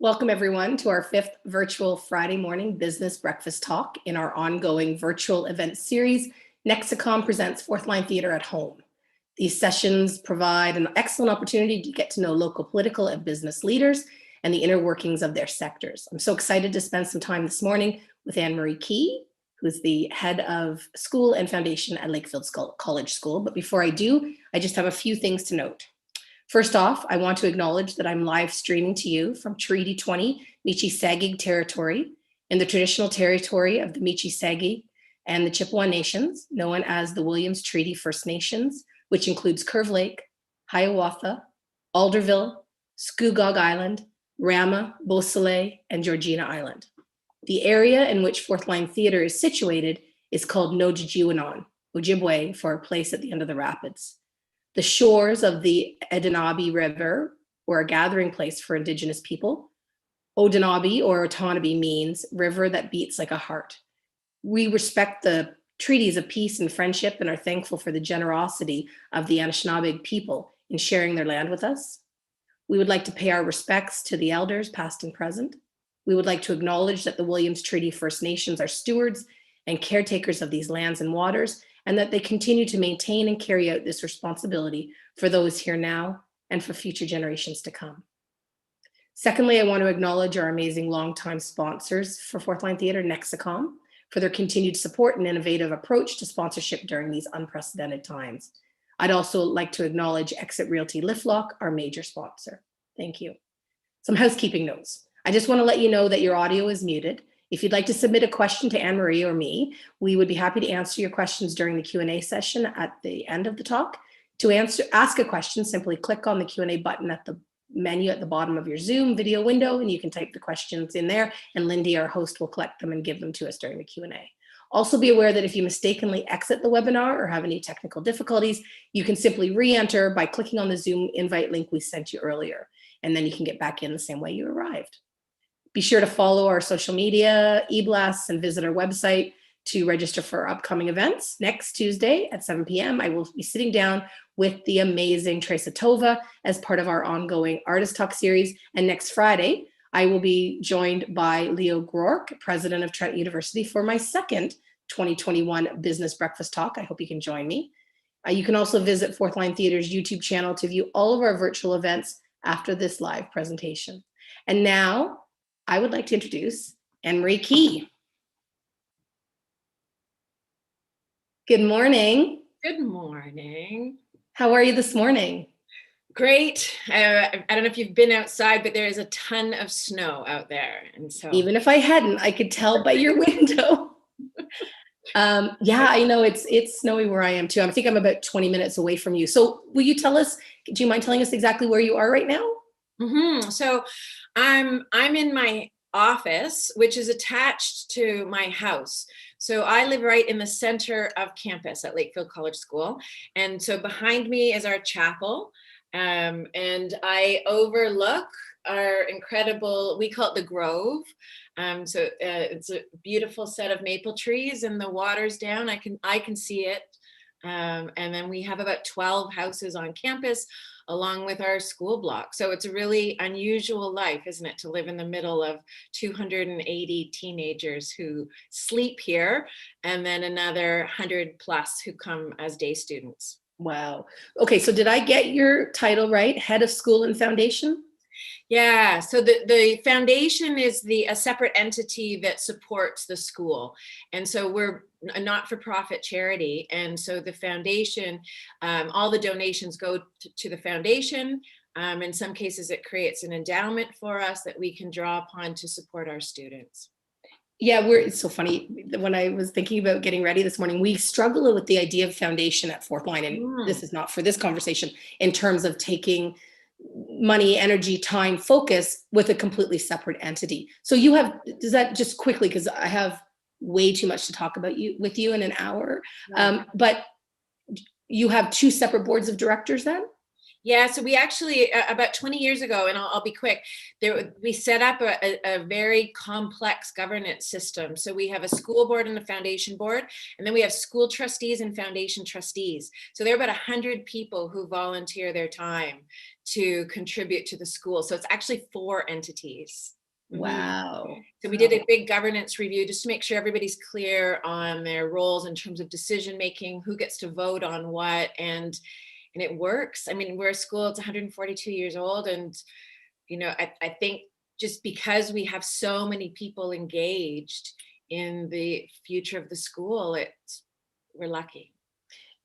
Welcome everyone to our fifth virtual Friday morning business breakfast talk in our ongoing virtual event series, Nexicom Presents Fourth Line Theatre at Home. These sessions provide an excellent opportunity to get to know local political and business leaders and the inner workings of their sectors. I'm so excited to spend some time this morning with Anne-Marie Kee, who's the head of school and foundation at Lakefield College School. But before I do, I just have a few things to note. First off, I want to acknowledge that I'm live streaming to you from Treaty 20 Michi-Sagig territory in the traditional territory of the Michi-Sagig and the Chippewa Nations, known as the Williams Treaty First Nations, which includes Curve Lake, Hiawatha, Alderville, Scugog Island, Rama, Beausoleil, and Georgina Island. The area in which Fourth Line Theatre is situated is called Nojijiwanon, Ojibwe for a place at the end of the rapids. The shores of the Edinabi River were a gathering place for Indigenous people. Odinabi or Otonabee means river that beats like a heart. We respect the treaties of peace and friendship and are thankful for the generosity of the Anishinaabe people in sharing their land with us. We would like to pay our respects to the elders, past and present. We would like to acknowledge that the Williams Treaty First Nations are stewards and caretakers of these lands and waters, and that they continue to maintain and carry out this responsibility for those here now and for future generations to come. Secondly, I want to acknowledge our amazing longtime sponsors for Fourth Line Theatre, Nexicom, for their continued support and innovative approach to sponsorship during these unprecedented times. I'd also like to acknowledge Exit Realty LifLock, our major sponsor. Thank you. Some housekeeping notes. I just want to let you know that your audio is muted. If you'd like to submit a question to Anne-Marie or me, we would be happy to answer your questions during the Q&A session at the end of the talk. To ask a question, simply click on the Q&A button at the menu at the bottom of your Zoom video window, and you can type the questions in there, and Lindy, our host, will collect them and give them to us during the Q&A. Also be aware that if you mistakenly exit the webinar or have any technical difficulties, you can simply re-enter by clicking on the Zoom invite link we sent you earlier, and then you can get back in the same way you arrived. Be sure to follow our social media, e-blasts, and visit our website to register for upcoming events. Next Tuesday at 7 p.m., I will be sitting down with the amazing Teresa Tova as part of our ongoing Artist Talk series. And next Friday, I will be joined by Leo Groark, president of Trent University, for my second 2021 Business Breakfast Talk. I hope you can join me. You can also visit Fourth Line Theatre's YouTube channel to view all of our virtual events after this live presentation. And now, I would like to introduce Anne-Marie Kee. Good morning. Good morning. How are you this morning? Great. I don't know if you've been outside, but there is a ton of snow out there. And so even if I hadn't, I could tell by your window. Yeah, I know it's snowy where I am too. I think I'm about 20 minutes away from you. So will you tell us, do you mind telling us exactly where you are right now? Mm-hmm. So I'm in my office, which is attached to my house. So I live right in the center of campus at Lakefield College School. And so behind me is our chapel. And I overlook our incredible, we call it the Grove. It's a beautiful set of maple trees and the water's down. I can see it. And then we have about 12 houses on campus, along with our school block. So it's a really unusual life, isn't it, to live in the middle of 280 teenagers who sleep here, and then another 100 plus who come as day students. Wow. Okay, so did I get your title right? Head of School and Foundation? Yeah, so the foundation is a separate entity that supports the school. And so we're a not-for-profit charity. And so the foundation, all the donations go to the foundation. In some cases, it creates an endowment for us that we can draw upon to support our students. Yeah, it's so funny. When I was thinking about getting ready this morning, we struggle with the idea of foundation at Fourth Line. And this is not for this conversation in terms of taking money, energy, time, focus with a completely separate entity. So you have, does that just quickly, because I have way too much to talk about with you in an hour, but you have two separate boards of directors then? Yeah, so we actually, about 20 years ago, and I'll be quick, we set up a very complex governance system. So we have a school board and a foundation board, and then we have school trustees and foundation trustees. So there are about 100 people who volunteer their time to contribute to the school. So it's actually 4 entities. Wow. So we did a big governance review just to make sure everybody's clear on their roles in terms of decision making, who gets to vote on what, and it works. I mean, we're a school, it's 142 years old. And, I think just because we have so many people engaged in the future of the school, we're lucky.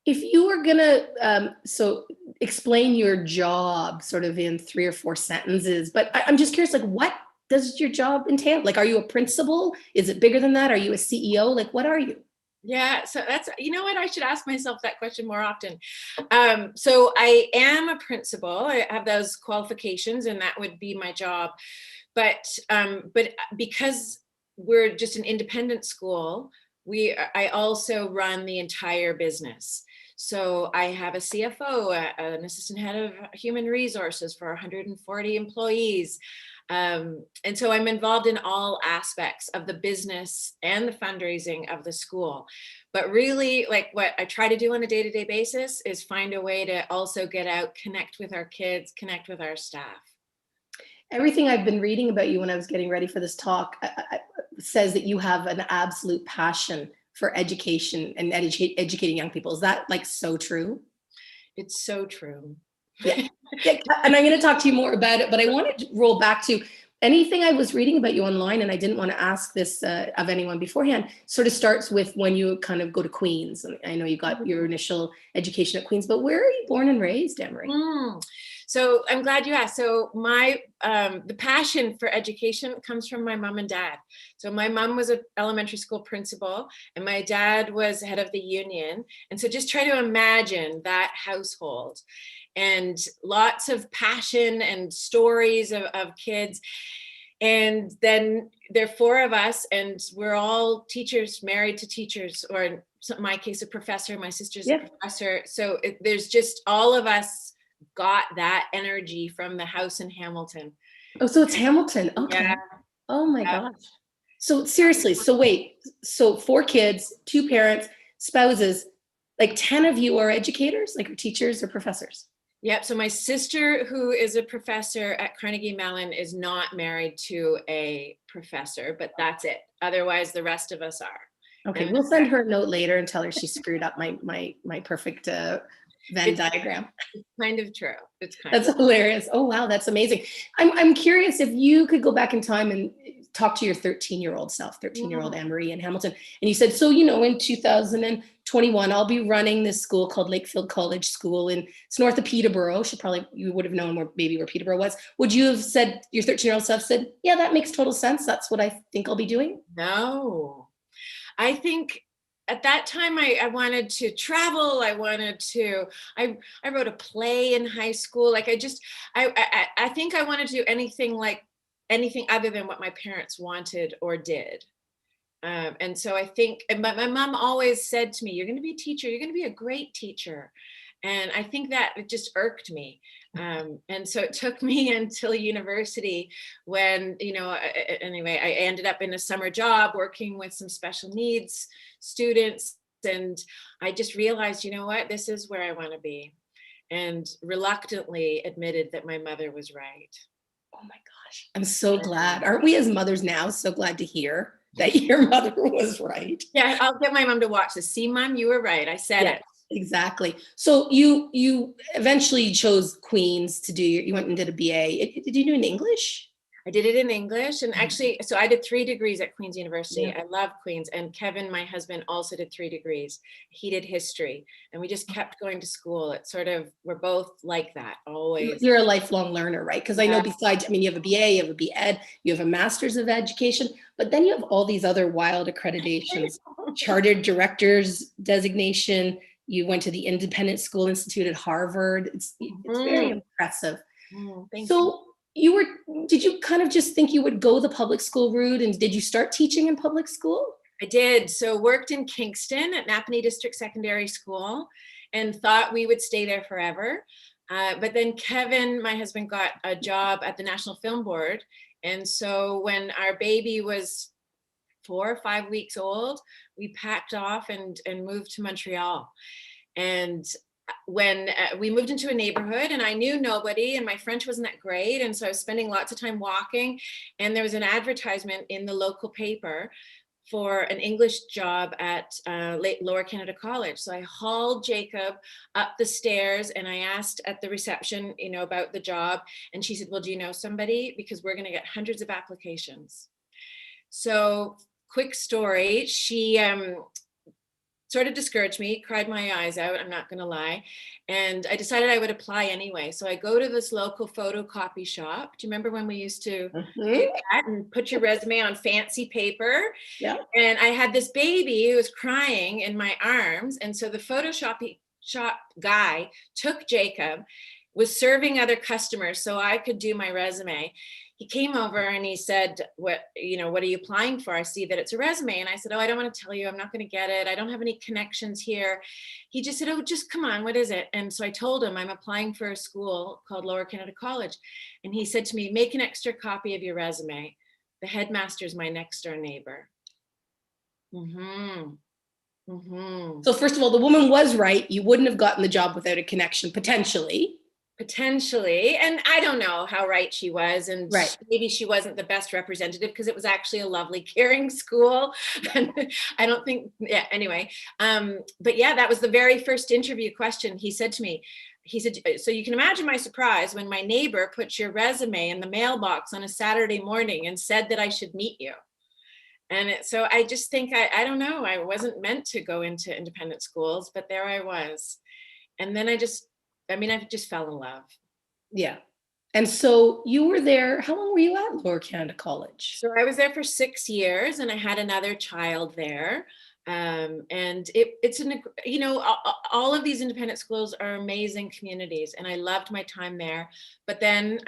If you were gonna, so explain your job sort of in 3 or 4 sentences, but I'm just curious, like, what does your job entail? Like, are you a principal? Is it bigger than that? Are you a CEO? Like, what are you? Yeah, so that's, what, I should ask myself that question more often. So I am a principal. I have those qualifications, and that would be my job. But because we're just an independent school, I also run the entire business. So I have a CFO, an assistant head of human resources for 140 employees. And so I'm involved in all aspects of the business and the fundraising of the school. But really, like, what I try to do on a day-to-day basis is find a way to also get out, connect with our kids, connect with our staff. Everything I've been reading about you when I was getting ready for this talk says that you have an absolute passion for education and educating young people. Is that, like, so true? It's so true. Yeah. Yeah. And I'm going to talk to you more about it, but I wanted to roll back to anything I was reading about you online, and I didn't want to ask this of anyone beforehand, sort of starts with when you kind of go to Queen's. And I know you got your initial education at Queen's, but where are you born and raised, Anne-Marie? So I'm glad you asked. So the passion for education comes from my mom and dad. So my mom was an elementary school principal, and my dad was head of the union. And so just try to imagine that household, and lots of passion and stories of kids. And then there are 4 of us, and we're all teachers, married to teachers, or in my case, a professor. My sister's a professor. So there's just all of us got that energy from the house in Hamilton. Oh, so it's Hamilton. Okay. Yeah. Oh my gosh. So seriously, so wait, so 4 kids, 2 parents, spouses, like 10 of you are educators, like teachers or professors? Yep. So my sister, who is a professor at Carnegie Mellon, is not married to a professor, but that's it. Otherwise, the rest of us are. Okay, we'll send her a note later and tell her she screwed up my perfect Venn diagram. It's kind of true. That's hilarious. Oh wow, that's amazing. I'm curious if you could go back in time and talk to your 13-year-old self, 13-year-old Anne-Marie in Hamilton, and you said, so in 2021, I'll be running this school called Lakefield College School, and it's north of Peterborough. You would have known where Peterborough was. Would you have said, your 13-year-old self said, yeah, that makes total sense. That's what I think I'll be doing? No, I think at that time I wanted to travel. I wrote a play in high school. Like I think I wanted to do anything other than what my parents wanted or did. And so I think, my mom always said to me, you're going to be a teacher. You're going to be a great teacher. And I think that it just irked me. And so it took me until university when, anyway, I ended up in a summer job working with some special needs students. And I just realized, this is where I want to be. And reluctantly admitted that my mother was right. Oh my gosh. I'm so glad. Aren't we as mothers now so glad to hear that your mother was right? Yeah, I'll get my mom to watch this. See, Mom, you were right. I said it. Exactly. So you eventually chose Queen's to do you went and did a BA. Did you do it in English? I did it in English, and actually, so I did 3 degrees at Queen's University. I love Queen's, and Kevin, my husband, also did 3 degrees. He did history, and we just kept going to school. It's sort of, we're both like that, always. You're a lifelong learner, right? Because I know besides, you have a BA, you have a BEd, you have a Master's of Education, but then you have all these other wild accreditations, Chartered Director's designation. You went to the Independent School Institute at Harvard. It's very impressive. Thank you. Did you kind of just think you would go the public school route, and did you start teaching in public school? I did. So worked in Kingston at Napanee District Secondary School and thought we would stay there forever. But then Kevin, my husband, got a job at the National Film Board. And so when our baby was 4 or 5 weeks old, we packed off and moved to Montreal. And when we moved into a neighborhood and I knew nobody and my French wasn't that great. And so I was spending lots of time walking, and there was an advertisement in the local paper for an English job at Lower Canada College. So I hauled Jacob up the stairs and I asked at the reception, about the job. And she said, well, do you know somebody? Because we're going to get hundreds of applications. So quick story, she sort of discouraged me, cried my eyes out, I'm not gonna lie. And I decided I would apply anyway. So I go to this local photocopy shop. Do you remember when we used to do that and put your resume on fancy paper? Yeah. And I had this baby who was crying in my arms. And so the Photoshop shop guy took Jacob, was serving other customers so I could do my resume. He came over and he said, what are you applying for? I see that it's a resume. And I said, oh, I don't want to tell you, I'm not going to get it. I don't have any connections here. He just said, oh, just come on, what is it? And so I told him I'm applying for a school called Lower Canada College. And he said to me, make an extra copy of your resume. The headmaster's my next door neighbor. So first of all, the woman was right. You wouldn't have gotten the job without a connection, potentially. And I don't know how right she was, and right. Maybe she wasn't the best representative because it was actually a lovely, caring school. And I don't think, anyway. But yeah, that was the very first interview question. He said to me, so you can imagine my surprise when my neighbor put your resume in the mailbox on a Saturday morning and said that I should meet you. And so I just think, I don't know, I wasn't meant to go into independent schools, but there I was. And then I just fell in love. Yeah. And so you were there, how long were you at Lower Canada College? So I was there for 6 years and I had another child there. And all of these independent schools are amazing communities and I loved my time there. But then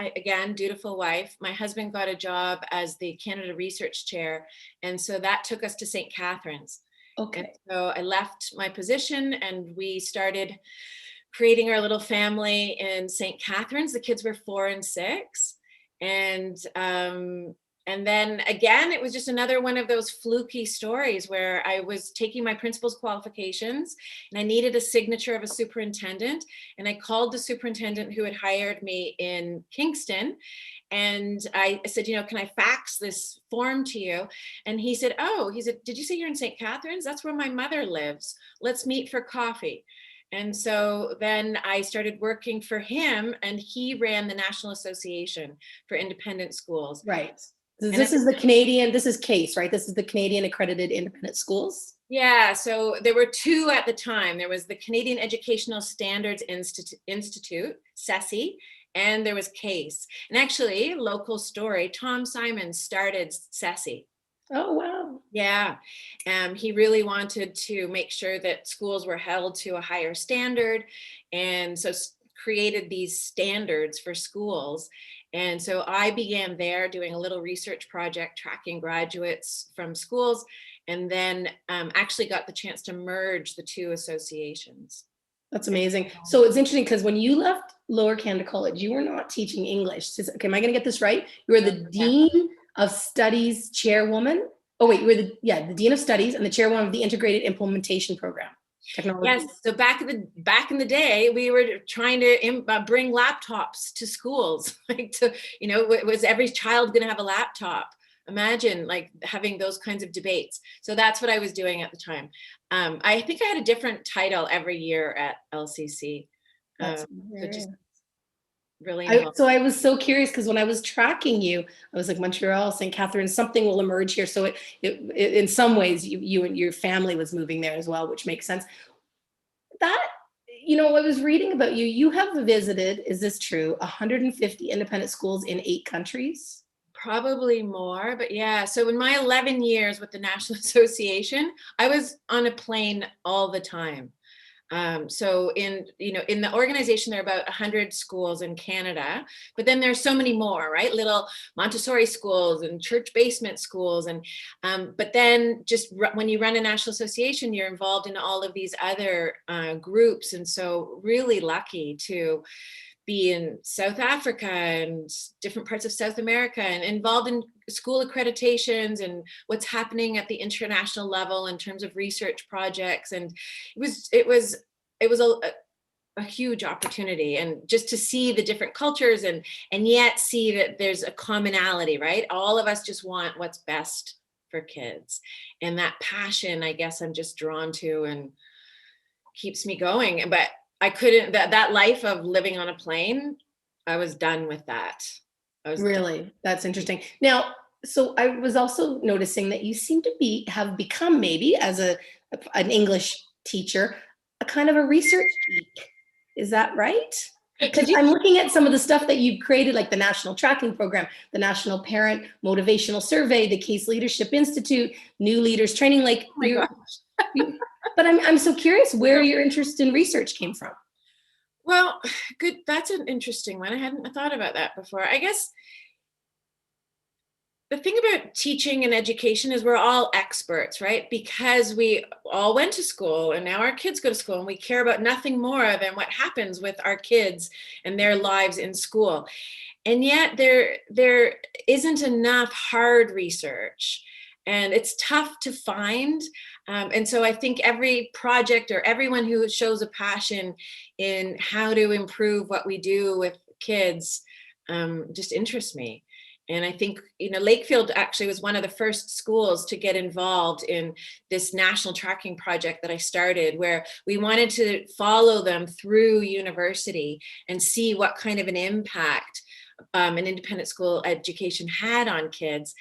dutiful wife, my husband got a job as the Canada Research Chair. And so that took us to St. Catharines. Okay. And so I left my position and we started creating our little family in St. Catharines. The kids were 4 and 6. And then again, it was just another one of those fluky stories where I was taking my principal's qualifications and I needed a signature of a superintendent. And I called the superintendent who had hired me in Kingston. And I said, can I fax this form to you? And he said, did you say you're in St. Catharines? That's where my mother lives. Let's meet for coffee. And so then I started working for him and he ran the National Association for Independent Schools. Right. This is CASE, right? This is the Canadian Accredited Independent Schools. Yeah, so there were 2 at the time. There was the Canadian Educational Standards Institute, CESI, and there was CASE. And actually, local story, Tom Simons started CESI. Oh, wow. Yeah. He really wanted to make sure that schools were held to a higher standard. And so created these standards for schools. And so I began there doing a little research project, tracking graduates from schools, and then actually got the chance to merge the 2 associations. That's amazing. So it's interesting because when you left Lower Canada College, you were not teaching English. Okay, am I going to get this right? You were the Dean of Studies chairwoman. Oh wait, you were the Dean of Studies and the chairwoman of the Integrated Implementation Program. Technology. Yes, so back in the day, we were trying to bring laptops to schools. Was every child going to have a laptop? Imagine having those kinds of debates. So that's what I was doing at the time. I think I had a different title every year at LCC. So I was so curious because when I was tracking you, I was like, Montreal, St. Catharines, something will emerge here. So it in some ways, you and your family was moving there as well, which makes sense. That, I was reading about you. You have visited, is this true, 150 independent schools in 8 countries? Probably more, but yeah. So in my 11 years with the National Association, I was on a plane all the time. So in the organization, there are about 100 schools in Canada, but then there's so many more, right? Little Montessori schools and church basement schools. And but then just when you run a national association, you're involved in all of these other groups. And so really lucky to be in South Africa and different parts of South America and involved in school accreditations and what's happening at the international level in terms of research projects. And it was a huge opportunity, and just to see the different cultures and yet see that there's a commonality, right? All of us just want what's best for kids, and that passion, I guess I'm just drawn to and keeps me going. But I couldn't, that life of living on a plane, I was done with that. Really? That's interesting. Now, so I was also noticing that you seem to have become, maybe as an English teacher, a kind of a research geek. Is that right? Because I'm looking at some of the stuff that you've created, like the National Tracking Program, the National Parent Motivational Survey, the Case Leadership Institute, New Leaders Training. Like, Oh my gosh. But I'm so curious where your interest in research came from. Well, good. That's an interesting one. I hadn't thought about that before. I guess the thing about teaching and education is we're all experts, right? Because we all went to school, and now our kids go to school, and we care about nothing more than what happens with our kids and their lives in school. And yet there isn't enough hard research, and it's tough to find. And so I think every project or everyone who shows a passion in how to improve what we do with kids just interests me. And I think, Lakefield actually was one of the first schools to get involved in this national tracking project that I started, where we wanted to follow them through university and see what kind of an impact an independent school education had on kids.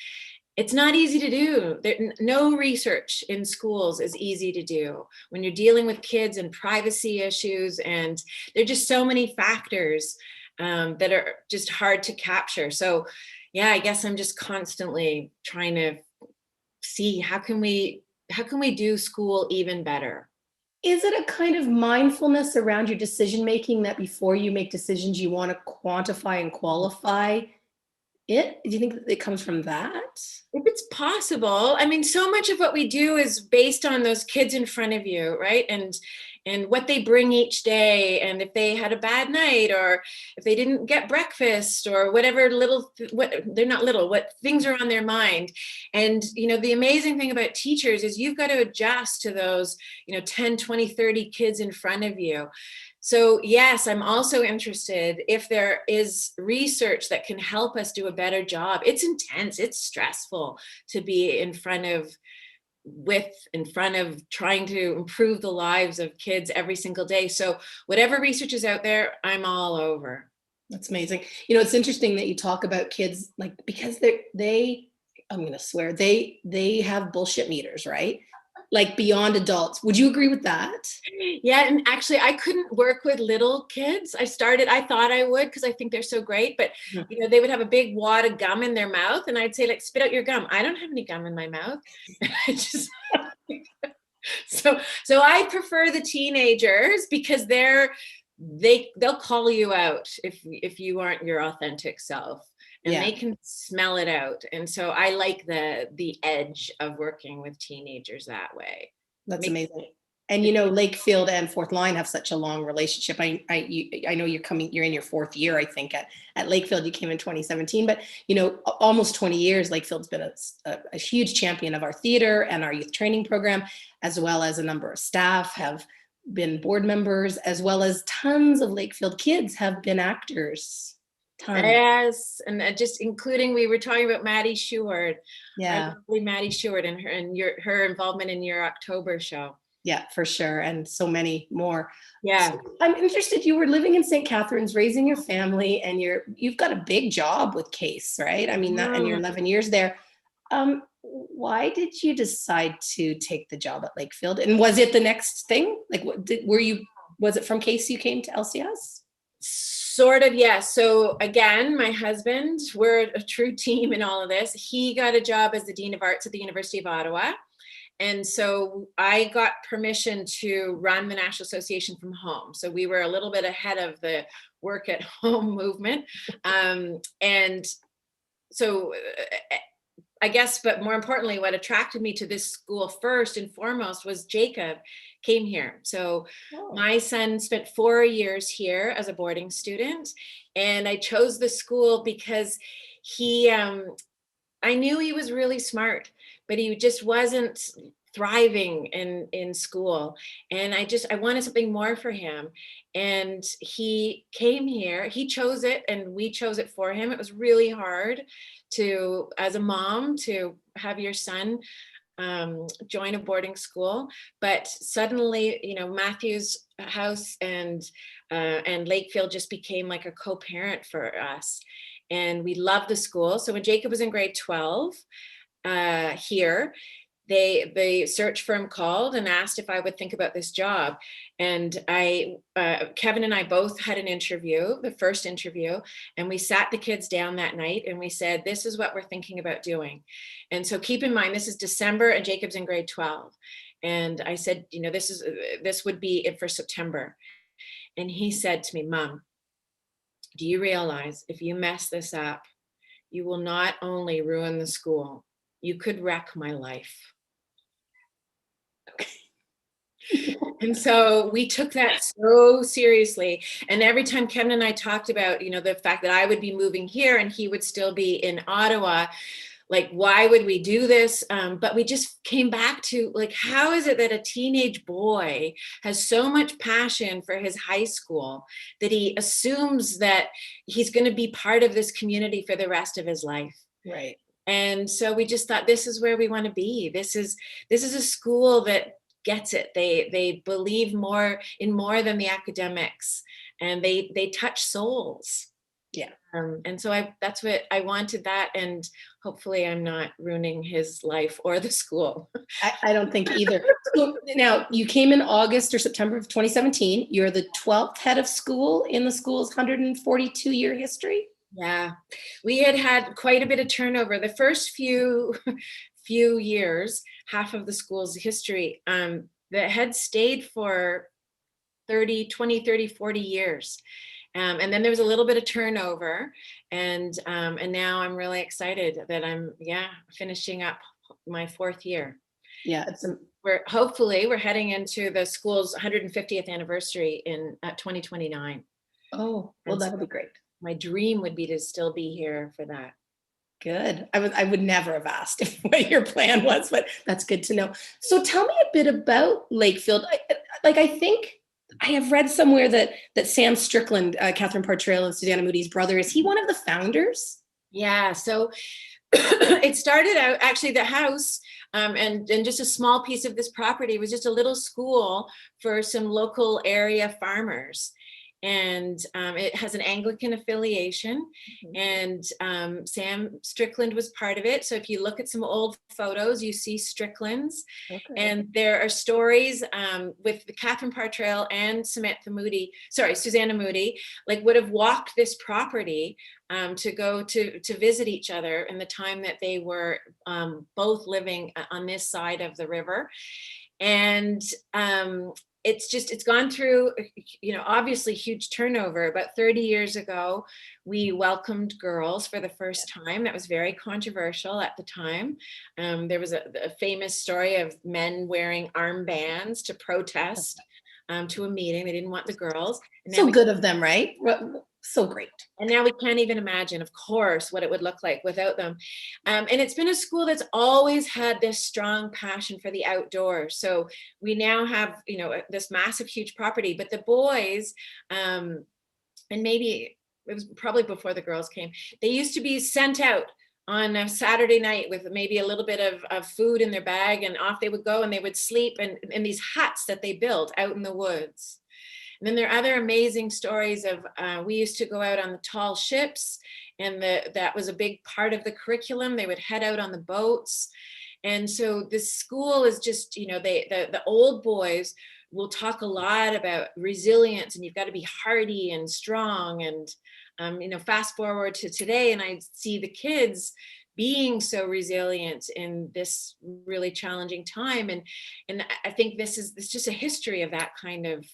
It's not easy to do. No research in schools is easy to do when you're dealing with kids and privacy issues, and there are just so many factors that are just hard to capture. So yeah, I guess I'm just constantly trying to see how can we do school even better. Is it a kind of mindfulness around your decision making that before you make decisions, you want to quantify and qualify it? Do you think that it comes from that? If it's possible. I mean, so much of what we do is based on those kids in front of you, right? And what they bring each day, and if they had a bad night, or if they didn't get breakfast, or whatever what things are on their mind. And, the amazing thing about teachers is you've got to adjust to those, 10, 20, 30 kids in front of you. So yes, I'm also interested if there is research that can help us do a better job. It's intense, it's stressful to be in front of trying to improve the lives of kids every single day. So whatever research is out there, I'm all over. That's amazing. It's interesting that you talk about kids, like, because I'm going to swear, they have bullshit meters, right? Like beyond adults. Would you agree with that? Yeah, and actually I couldn't work with little kids. I thought I would, because I think they're so great, but they would have a big wad of gum in their mouth, and I'd say, like, spit out your gum. I don't have any gum in my mouth. So I prefer the teenagers, because they'll call you out if you aren't your authentic self. And they can smell it out. And so I like the edge of working with teenagers that way. That's amazing. And Lakefield and Fourth Line have such a long relationship. I know you're in your fourth year, I think, at Lakefield. You came in 2017, but almost 20 years, Lakefield's been a huge champion of our theater and our youth training program, as well as a number of staff have been board members, as well as tons of Lakefield kids have been actors. Yes, and just including, we were talking about Maddie Sheward. Yeah, Maddie Sheward and her involvement in your October show. Yeah, for sure, and so many more. Yeah, so I'm interested. You were living in St. Catharines, raising your family, and you've got a big job with CASE, right? I mean, and you're 11 years there. Why did you decide to take the job at Lakefield? And was it the next thing? Like, was it from CASE you came to LCS? Sort of, yes. So again, my husband, we're a true team in all of this. He got a job as the Dean of Arts at the University of Ottawa. And so I got permission to run the National Association from home. So we were a little bit ahead of the work at home movement. And so I guess, but more importantly, what attracted me to this school first and foremost was Jacob came here. So my son spent 4 years here as a boarding student, and I chose the school because he, I knew he was really smart, but he just wasn't thriving in school. And I wanted something more for him. And he came here, he chose it and we chose it for him. It was really hard to, as a mom, to have your son join a boarding school, but suddenly, you know, Matthew's house and Lakefield just became like a co-parent for us. And we loved the school. So when Jacob was in grade 12 here, the search firm called and asked if I would think about this job. And Kevin and I both had an interview, the first interview, and we sat the kids down that night and we said, this is what we're thinking about doing. And so keep in mind, this is December and Jacob's in grade 12. And I said, you know, this would be it for September. And he said to me, Mom, do you realize if you mess this up, you will not only ruin the school, you could wreck my life. And so we took that so seriously. And every time Kevin and I talked about, you know, the fact that I would be moving here and he would still be in Ottawa, like, why would we do this? But we just came back to, like, how is it that a teenage boy has so much passion for his high school that he assumes that he's going to be part of this community for the rest of his life? Right. And so we just thought, this is where we want to be. This is a school that gets it. They believe more than the academics, and they touch souls. Yeah. And so that's what I wanted that. And hopefully I'm not ruining his life or the school. I don't think either. So now you came in August or September of 2017. You're the 12th head of school in the school's 142-year history. Yeah, we had quite a bit of turnover. The first few years, half of the school's history, the head stayed for 20, 30, 40 years. And then there was a little bit of turnover, and now I'm really excited that I'm finishing up my 4th year. Yeah, we're heading into the school's 150th anniversary in 2029. Oh, well, that'll be great. My dream would be to still be here for that. Good. I would never have asked what your plan was, but that's good to know. So tell me a bit about Lakefield. I think I have read somewhere that Sam Strickland, Catherine Portrayal and Susanna Moody's brother, is he one of the founders? Yeah. So it started out, actually, the house and just a small piece of this property was just a little school for some local area farmers. And it has an Anglican affiliation, and Sam Strickland was part of it. So if you look at some old photos, you see Strickland's. Okay. And there are stories with Catherine Portrayal and Susanna Moody, like, would have walked this property to go to visit each other in the time that they were both living on this side of the river. And it's gone through, you know, obviously huge turnover. About 30 years ago, we welcomed girls for the first time. That was very controversial at the time. There was a famous story of men wearing armbands to protest to a meeting. They didn't want the girls. So good of them, right? So great. And now we can't even imagine, of course, what it would look like without them. And it's been a school that's always had this strong passion for the outdoors. So we now have, you know, this massive, huge property, but the boys, and maybe it was probably before the girls came, they used to be sent out on a Saturday night with maybe a little bit of food in their bag, and off they would go, and they would sleep in these huts that they built out in the woods. And then there are other amazing stories of, we used to go out on the tall ships, and that was a big part of the curriculum. They would head out on the boats. And so this school is just, you know, the old boys will talk a lot about resilience, and you've got to be hardy and strong. And, you know, fast forward to today, and I see the kids being so resilient in this really challenging time. And I think it's just a history of that kind of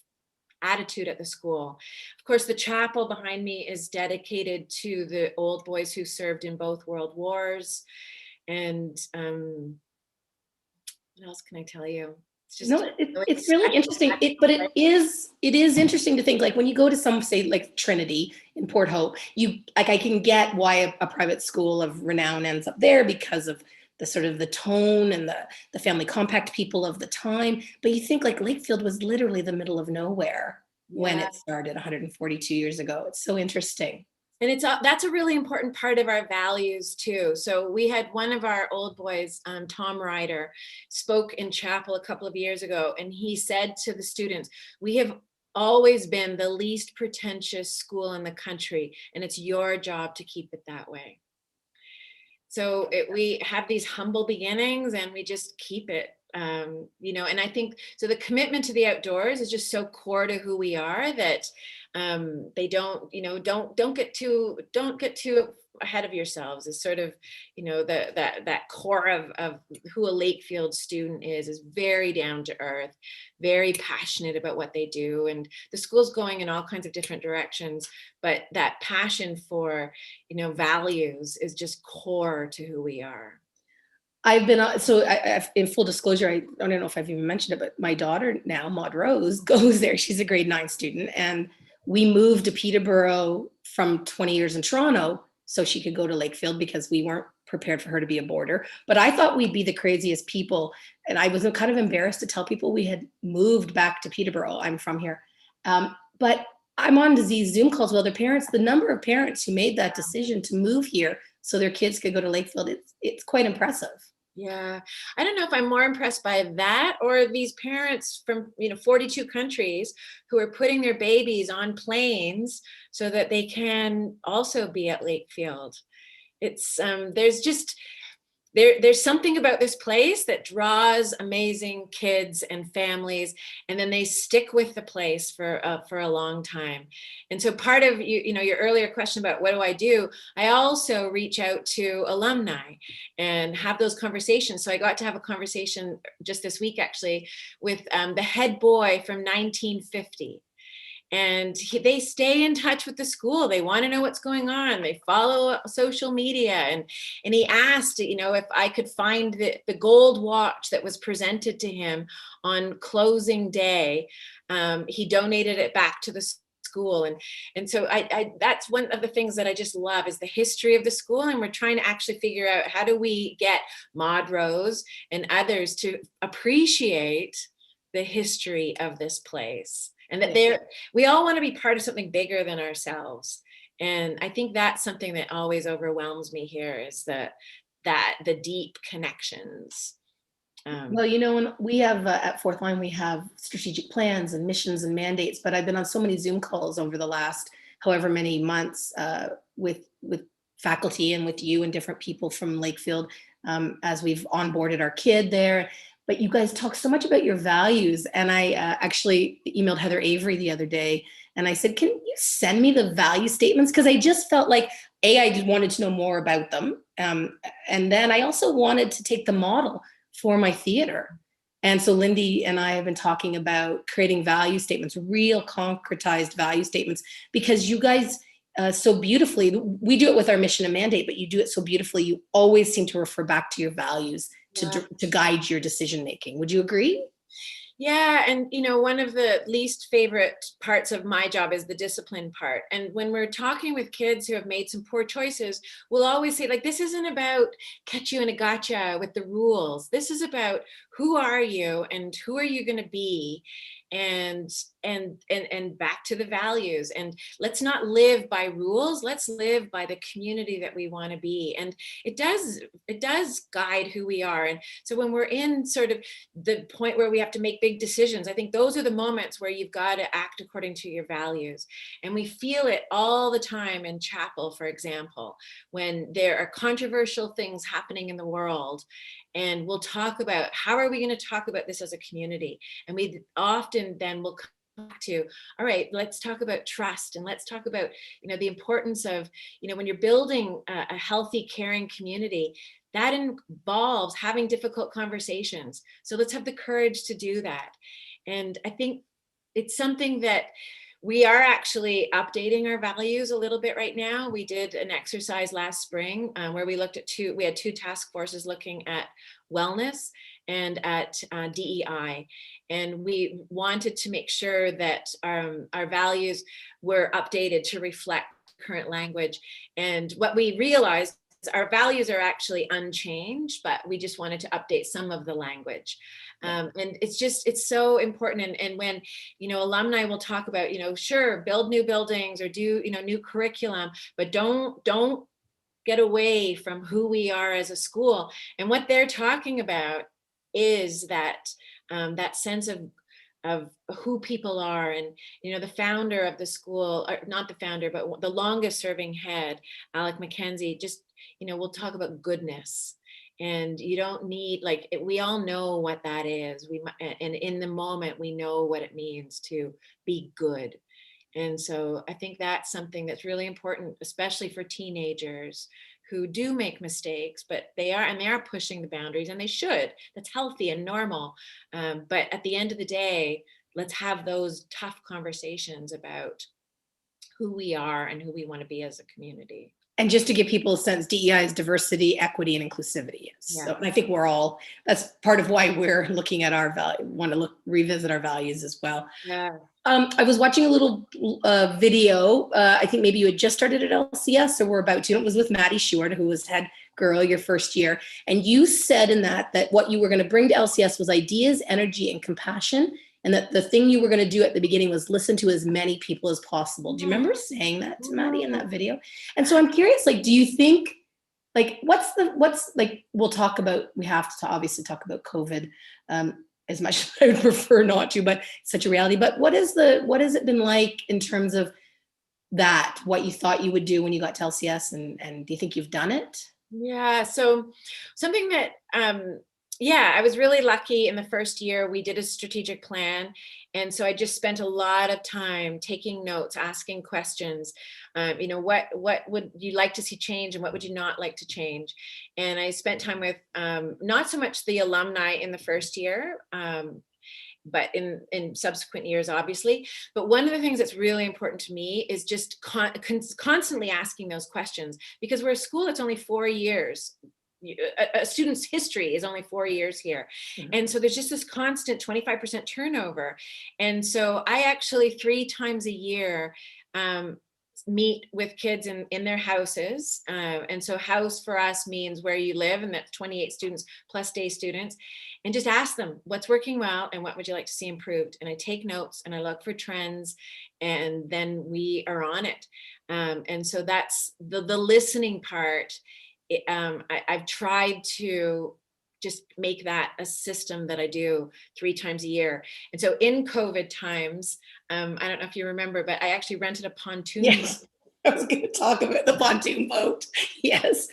attitude at the school. Of course, the chapel behind me is dedicated to the old boys who served in both world wars. And what else can I tell you? It's just No, really it's really interesting. But it is interesting to think, like, when you go to some, say, like Trinity in Port Hope, I can get why a private school of renown ends up there because of the sort of the tone and the family compact people of the time. But you think like Lakefield was literally the middle of nowhere when Yeah. it started 142 years ago. It's so interesting. And that's a really important part of our values too. So we had one of our old boys, Tom Ryder, spoke in chapel a couple of years ago, and he said to the students, "We have always been the least pretentious school in the country, and it's your job to keep it that way." So we have these humble beginnings, and we just keep it. And I think so. The commitment to the outdoors is just so core to who we are that they don't get too ahead of yourselves. Is sort of that core of who a Lakefield student is very down to earth, very passionate about what they do, and the school's going in all kinds of different directions, but that passion for values is just core to who we are. I've been so in full disclosure, I don't know if I've even mentioned it, but my daughter now, Maud Rose, goes there. She's a grade 9 student, and we moved to Peterborough from 20 years in Toronto so she could go to Lakefield because we weren't prepared for her to be a boarder. But I thought we'd be the craziest people, and I was kind of embarrassed to tell people we had moved back to Peterborough. I'm from here, but I'm on these Zoom calls with other parents. The number of parents who made that decision to move here so their kids could go to Lakefield, it's quite impressive. Yeah, I don't know if I'm more impressed by that or these parents from 42 countries who are putting their babies on planes so that they can also be at Lakefield. It's there's something about this place that draws amazing kids and families, and then they stick with the place for a long time. And so part of your earlier question about what do, I also reach out to alumni and have those conversations. So I got to have a conversation just this week actually with the head boy from 1950. And they stay in touch with the school. They want to know what's going on. They follow social media. And he asked, if I could find the gold watch that was presented to him on closing day. He donated it back to the school. And so I that's one of the things that I just love is the history of the school. And we're trying to actually figure out how do we get Maud Rose and others to appreciate the history of this place. And that we all want to be part of something bigger than ourselves. And I think that's something that always overwhelms me here is that the deep connections. Well, when we have at Fourth Line, we have strategic plans and missions and mandates, but I've been on so many Zoom calls over the last however many months with faculty and with you and different people from Lakefield as we've onboarded our kid there. But you guys talk so much about your values. And I actually emailed Heather Avery the other day and I said, can you send me the value statements? Because I just felt like, I wanted to know more about them. And then I also wanted to take the model for my theater. And so Lindy and I have been talking about creating value statements, real concretized value statements, because you guys so beautifully, we do it with our mission and mandate, but you do it so beautifully. You always seem to refer back to your values to guide your decision making. Would you agree? Yeah. And, one of the least favorite parts of my job is the discipline part. And when we're talking with kids who have made some poor choices, we'll always say, like, this isn't about catch you in a gotcha with the rules. This is about who are you and who are you going to be? And back to the values, and let's not live by rules. Let's live by the community that we want to be. And it does guide who we are. And so when we're in sort of the point where we have to make big decisions, I think those are the moments where you've got to act according to your values. And we feel it all the time in chapel, for example, when there are controversial things happening in the world. And we'll talk about how are we going to talk about this as a community. And we often then will come to, all right, let's talk about trust, and let's talk about, the importance of, when you're building a healthy, caring community, that involves having difficult conversations. So let's have the courage to do that. And I think it's something that we are actually updating our values a little bit right now. We did an exercise last spring where we looked at we had two task forces looking at wellness and at DEI. And we wanted to make sure that our values were updated to reflect current language. And what we realized, our values are actually unchanged, but we just wanted to update some of the language. And it's so important. And when, alumni will talk about, sure, build new buildings or do, new curriculum, but don't get away from who we are as a school. And what they're talking about is that that sense of who people are. And, the founder of the school, or not the founder, but the longest serving head, Alec McKenzie, just, we'll talk about goodness. And you don't need, we all know what that is. And in the moment, we know what it means to be good. And so I think that's something that's really important, especially for teenagers who do make mistakes, but they are pushing the boundaries, and they should. That's healthy and normal. But at the end of the day, let's have those tough conversations about who we are and who we want to be as a community. And just to give people a sense, DEI is diversity, equity, and inclusivity. Yeah. So, and I think that's part of why we're looking at our value, want to revisit our values as well. Yeah. I was watching a little video. I think maybe you had just started at LCS, or we're about to. It was with Maddie Short, who was head girl your first year. And you said in that what you were going to bring to LCS was ideas, energy, and compassion. And that the thing you were going to do at the beginning was listen to as many people as possible. Do you remember saying that to Maddie in that video? And so I'm curious, do you think, we'll talk about, we have to obviously talk about COVID as much as I would prefer not to, but it's such a reality. But what has it been like in terms of that, what you thought you would do when you got to LCS, and do you think you've done it? Yeah, so something that, I was really lucky in the first year. We did a strategic plan. And so I just spent a lot of time taking notes, asking questions. What would you like to see change, and what would you not like to change? And I spent time with not so much the alumni in the first year, but in subsequent years, obviously. But one of the things that's really important to me is just constantly asking those questions, because we're a school that's only 4 years. A student's history is only 4 years here. Mm-hmm. And so there's just this constant 25% turnover. And so I actually 3 times a year meet with kids in their houses. And so house for us means where you live, and that's 28 students plus day students. And just ask them what's working well and what would you like to see improved. And I take notes and I look for trends, and then we are on it. And so that's the listening part. I've tried to just make that a system that I do 3 times a year. And so in COVID times, I don't know if you remember, but I actually rented a pontoon. Yes, I was going to talk about the pontoon boat. Yes.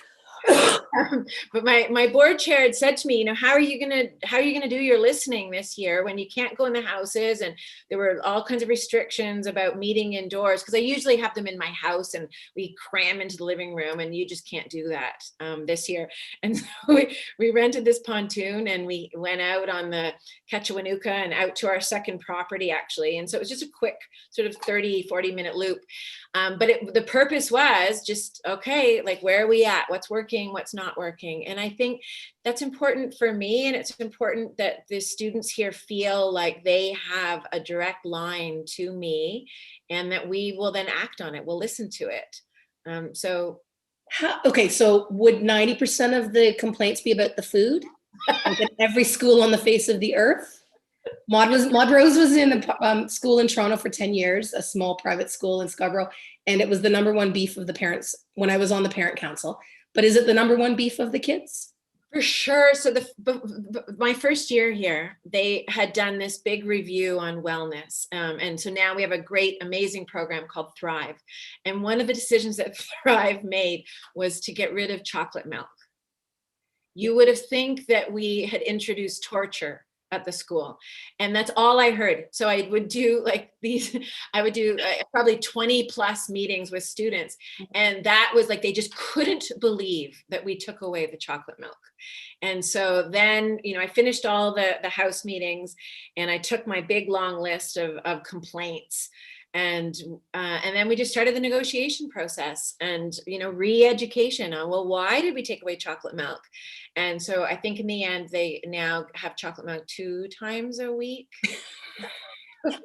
But my board chair had said to me, how are you gonna do your listening this year when you can't go in the houses? And there were all kinds of restrictions about meeting indoors, because I usually have them in my house and we cram into the living room, and you just can't do that this year. And so we rented this pontoon, and we went out on the Ketchewanuka and out to our second property, actually. And so it was just a quick sort of 30-40 minute loop. But the purpose was just, okay, where are we at? What's working? What's not working? And I think that's important for me. And it's important that the students here feel like they have a direct line to me, and that we will then act on it. We'll listen to it. So would 90% of the complaints be about the food? Like at every school on the face of the earth? Maud Rose was in a school in Toronto for 10 years, a small private school in Scarborough, and it was the number one beef of the parents when I was on the parent council. But is it the number one beef of the kids? For sure. So my first year here, they had done this big review on wellness. And so now we have a great, amazing program called Thrive. And one of the decisions that Thrive made was to get rid of chocolate milk. You would have think that we had introduced torture at the school. And that's all I heard. So I would do like these, I would do probably 20 plus meetings with students. And that was like, they just couldn't believe that we took away the chocolate milk. And so then, I finished all the house meetings, and I took my big long list of complaints. And then we just started the negotiation process and, re-education on, well, why did we take away chocolate milk? And so I think in the end, they now have chocolate milk 2 times a week. Oh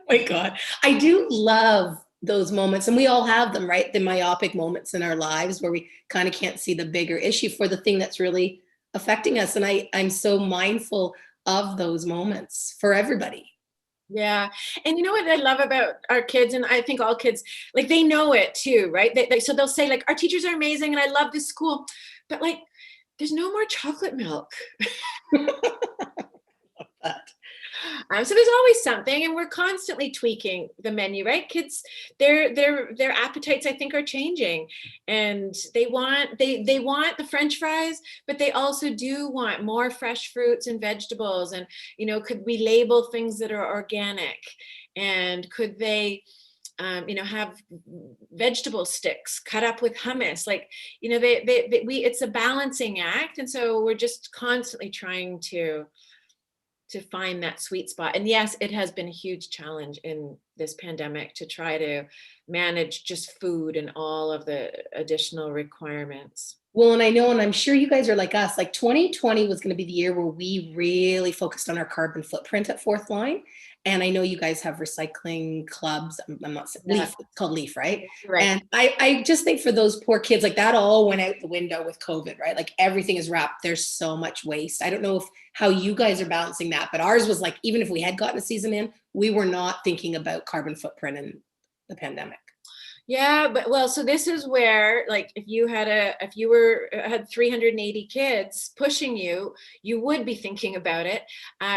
my God. I do love those moments, and we all have them, right? The myopic moments in our lives where we kind of can't see the bigger issue for the thing that's really affecting us. And I'm so mindful of those moments for everybody. Yeah. And you know what I love about our kids, and I think all kids, like, they know it too, right? So they'll say like, our teachers are amazing and I love this school, but like, there's no more chocolate milk. So there's always something, and we're constantly tweaking the menu, right? Kids, their appetites, I think, are changing, and they want the French fries, but they also do want more fresh fruits and vegetables. And could we label things that are organic? And could they have vegetable sticks cut up with hummus? Like, it's a balancing act, and so we're just constantly trying to find that sweet spot. And yes, it has been a huge challenge in this pandemic to try to manage just food and all of the additional requirements. Well, and I know, and I'm sure you guys are like us, like 2020 was going to be the year where we really focused on our carbon footprint at Fourth Line. And I know you guys have recycling clubs. I'm not saying Leaf, it's called Leaf, right? Right. And I just think for those poor kids, like that all went out the window with COVID, right? Like everything is wrapped. There's so much waste. I don't know how you guys are balancing that, but ours was like, even if we had gotten a season in, we were not thinking about carbon footprint in the pandemic. Yeah, but well, so this is where, like, if you had 380 kids pushing you, you would be thinking about it,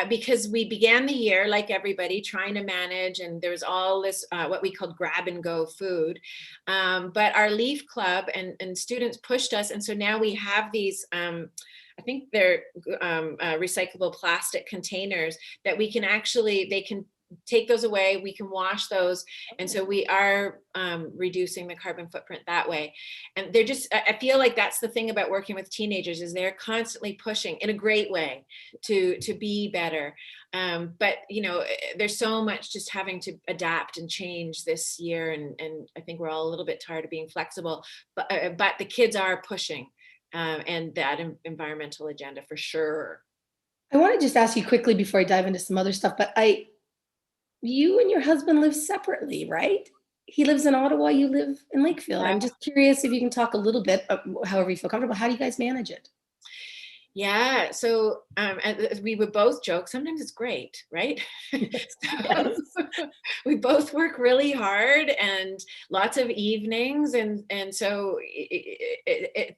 because we began the year like everybody trying to manage, and there was all this what we called grab and go food, but our Leaf Club and students pushed us, and so now we have these. I think they're recyclable plastic containers that they can take those away, we can wash those. And so we are reducing the carbon footprint that way. And I feel like that's the thing about working with teenagers, is they're constantly pushing in a great way to be better. But there's so much just having to adapt and change this year. And I think we're all a little bit tired of being flexible, but the kids are pushing and that environmental agenda for sure. I want to just ask you quickly before I dive into some other stuff, but you and your husband live separately, right? He lives in Ottawa, you live in Lakefield. Yeah. I'm just curious if you can talk a little bit, however you feel comfortable. How do you guys manage it? Yeah, so we would both joke, sometimes it's great, right? Yes. We both work really hard and lots of evenings, and so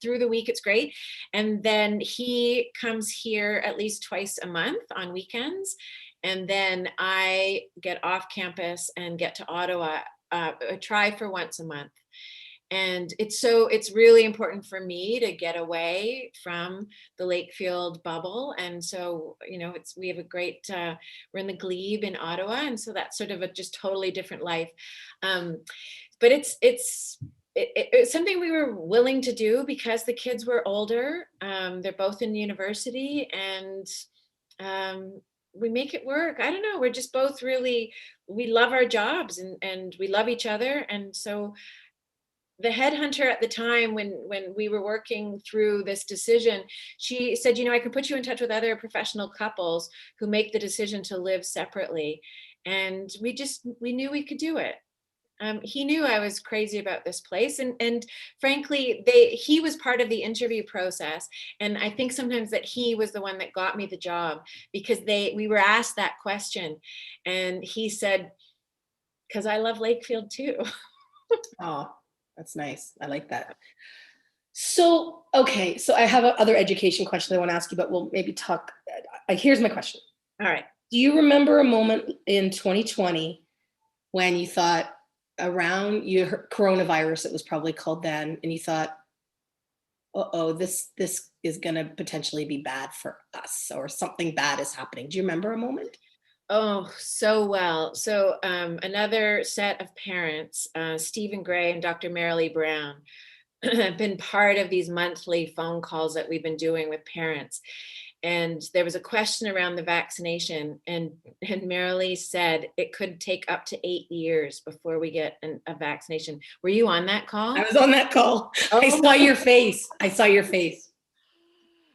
through the week it's great. And then he comes here at least twice a month on weekends, and then I get off campus and get to Ottawa. I try for once a month. And it's really important for me to get away from the Lakefield bubble. And so, we have a great, we're in the Glebe in Ottawa. And so that's sort of a just totally different life. But it's something we were willing to do because the kids were older. They're both in university, and we make it work. I don't know. We're just both we love our jobs, and we love each other. And so the headhunter at the time, when we were working through this decision, she said, I can put you in touch with other professional couples who make the decision to live separately. And we knew we could do it. He knew I was crazy about this place. And frankly, he was part of the interview process. And I think sometimes that he was the one that got me the job, because we were asked that question. And he said, because I love Lakefield too. Oh, that's nice. I like that. So, okay. So I have other education question I want to ask you, but we'll maybe talk. Here's my question. All right. Do you remember a moment in 2020 when you thought, around coronavirus, it was probably called then, and you thought, uh-oh, this is going to potentially be bad for us, or something bad is happening. Do you remember a moment? Oh, so well. So another set of parents, Stephen Gray and Dr. Marilee Brown, have been part of these monthly phone calls that we've been doing with parents. And there was a question around the vaccination, and Marilee said it could take up to 8 years before we get a vaccination. Were you on that I call? was on that call. I Oh saw my. your face. I saw your face.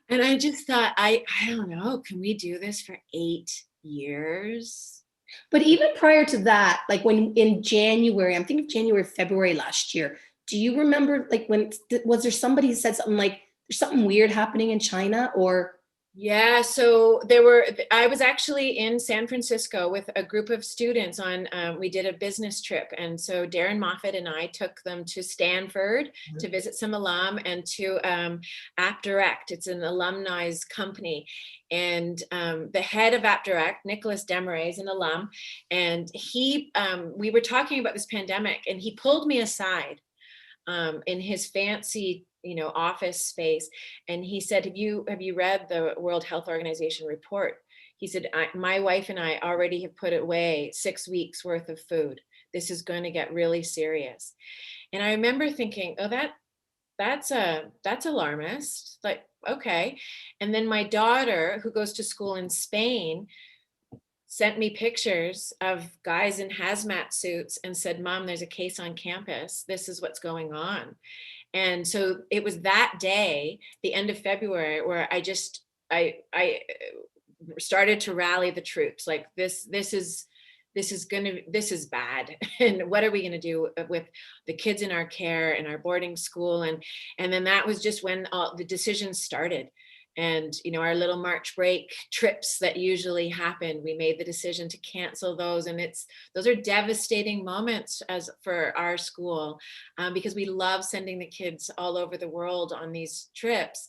And I just thought, I don't know, can we do this for 8 years? But even prior to that, like when in January, I'm thinking of January, February last year. Do you remember, like, when was there somebody who said something like there's something weird happening in China, or Yeah, so I was actually in San Francisco with a group of students we did a business trip. And so Darren Moffat and I took them to Stanford to visit some alum, and to App Direct. It's an alumni's company. And the head of App Direct, Nicholas Desmarais, is an alum. And we were talking about this pandemic, and he pulled me aside in his fancy, office space, and he said, "Have you read the World Health Organization report?" He said, "My wife and I already have put away 6 weeks worth of food. This is going to get really serious." And I remember thinking, "Oh, that's alarmist." Like, okay. And then my daughter, who goes to school in Spain, sent me pictures of guys in hazmat suits and said, "Mom, there's a case on campus. This is what's going on." And so it was that day, the end of February, where I started to rally the troops. Like, this is bad. And what are we going to do with the kids in our care and our boarding school? And then that was just when all the decisions started. And our little March break trips that usually happen, we made the decision to cancel those. And those are devastating moments as for our school, because we love sending the kids all over the world on these trips,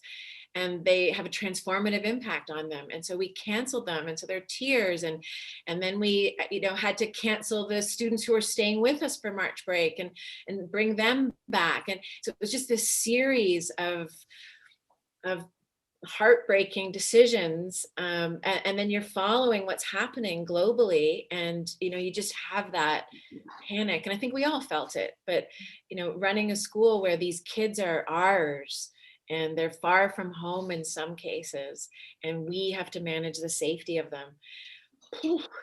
and they have a transformative impact on them. And so we canceled them, and so there are tears. And then we had to cancel the students who are staying with us for March break, and bring them back. And so it was just this series of heartbreaking decisions, and then you're following what's happening globally, and you just have that panic. And I think we all felt it. But running a school where these kids are ours, and they're far from home in some cases, and we have to manage the safety of them,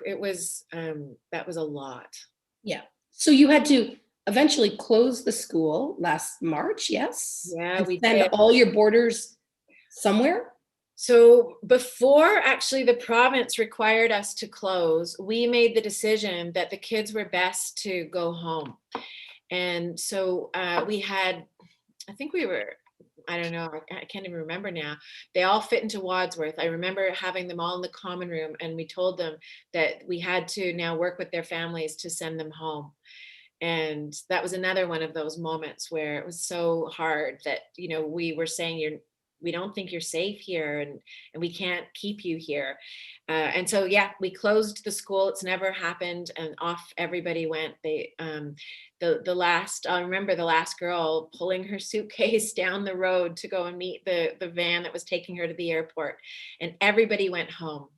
it was that was a lot. yeah. So you had to eventually close the school last March, yes, Yeah, and we send did. all your boarders somewhere. So before actually the province required us to close, we made the decision that the kids were best to go home. And so we had, I think we were, I don't know, I can't even remember now. They all fit into Wadsworth. I remember having them all in the common room, and we told them that we had to now work with their families to send them home. And that was another one of those moments where it was so hard that, we were saying, we don't think you're safe here, and we can't keep you here. And so, yeah, we closed the school. It's never happened, and off everybody went. I remember the last girl pulling her suitcase down the road to go and meet the van that was taking her to the airport, and everybody went home.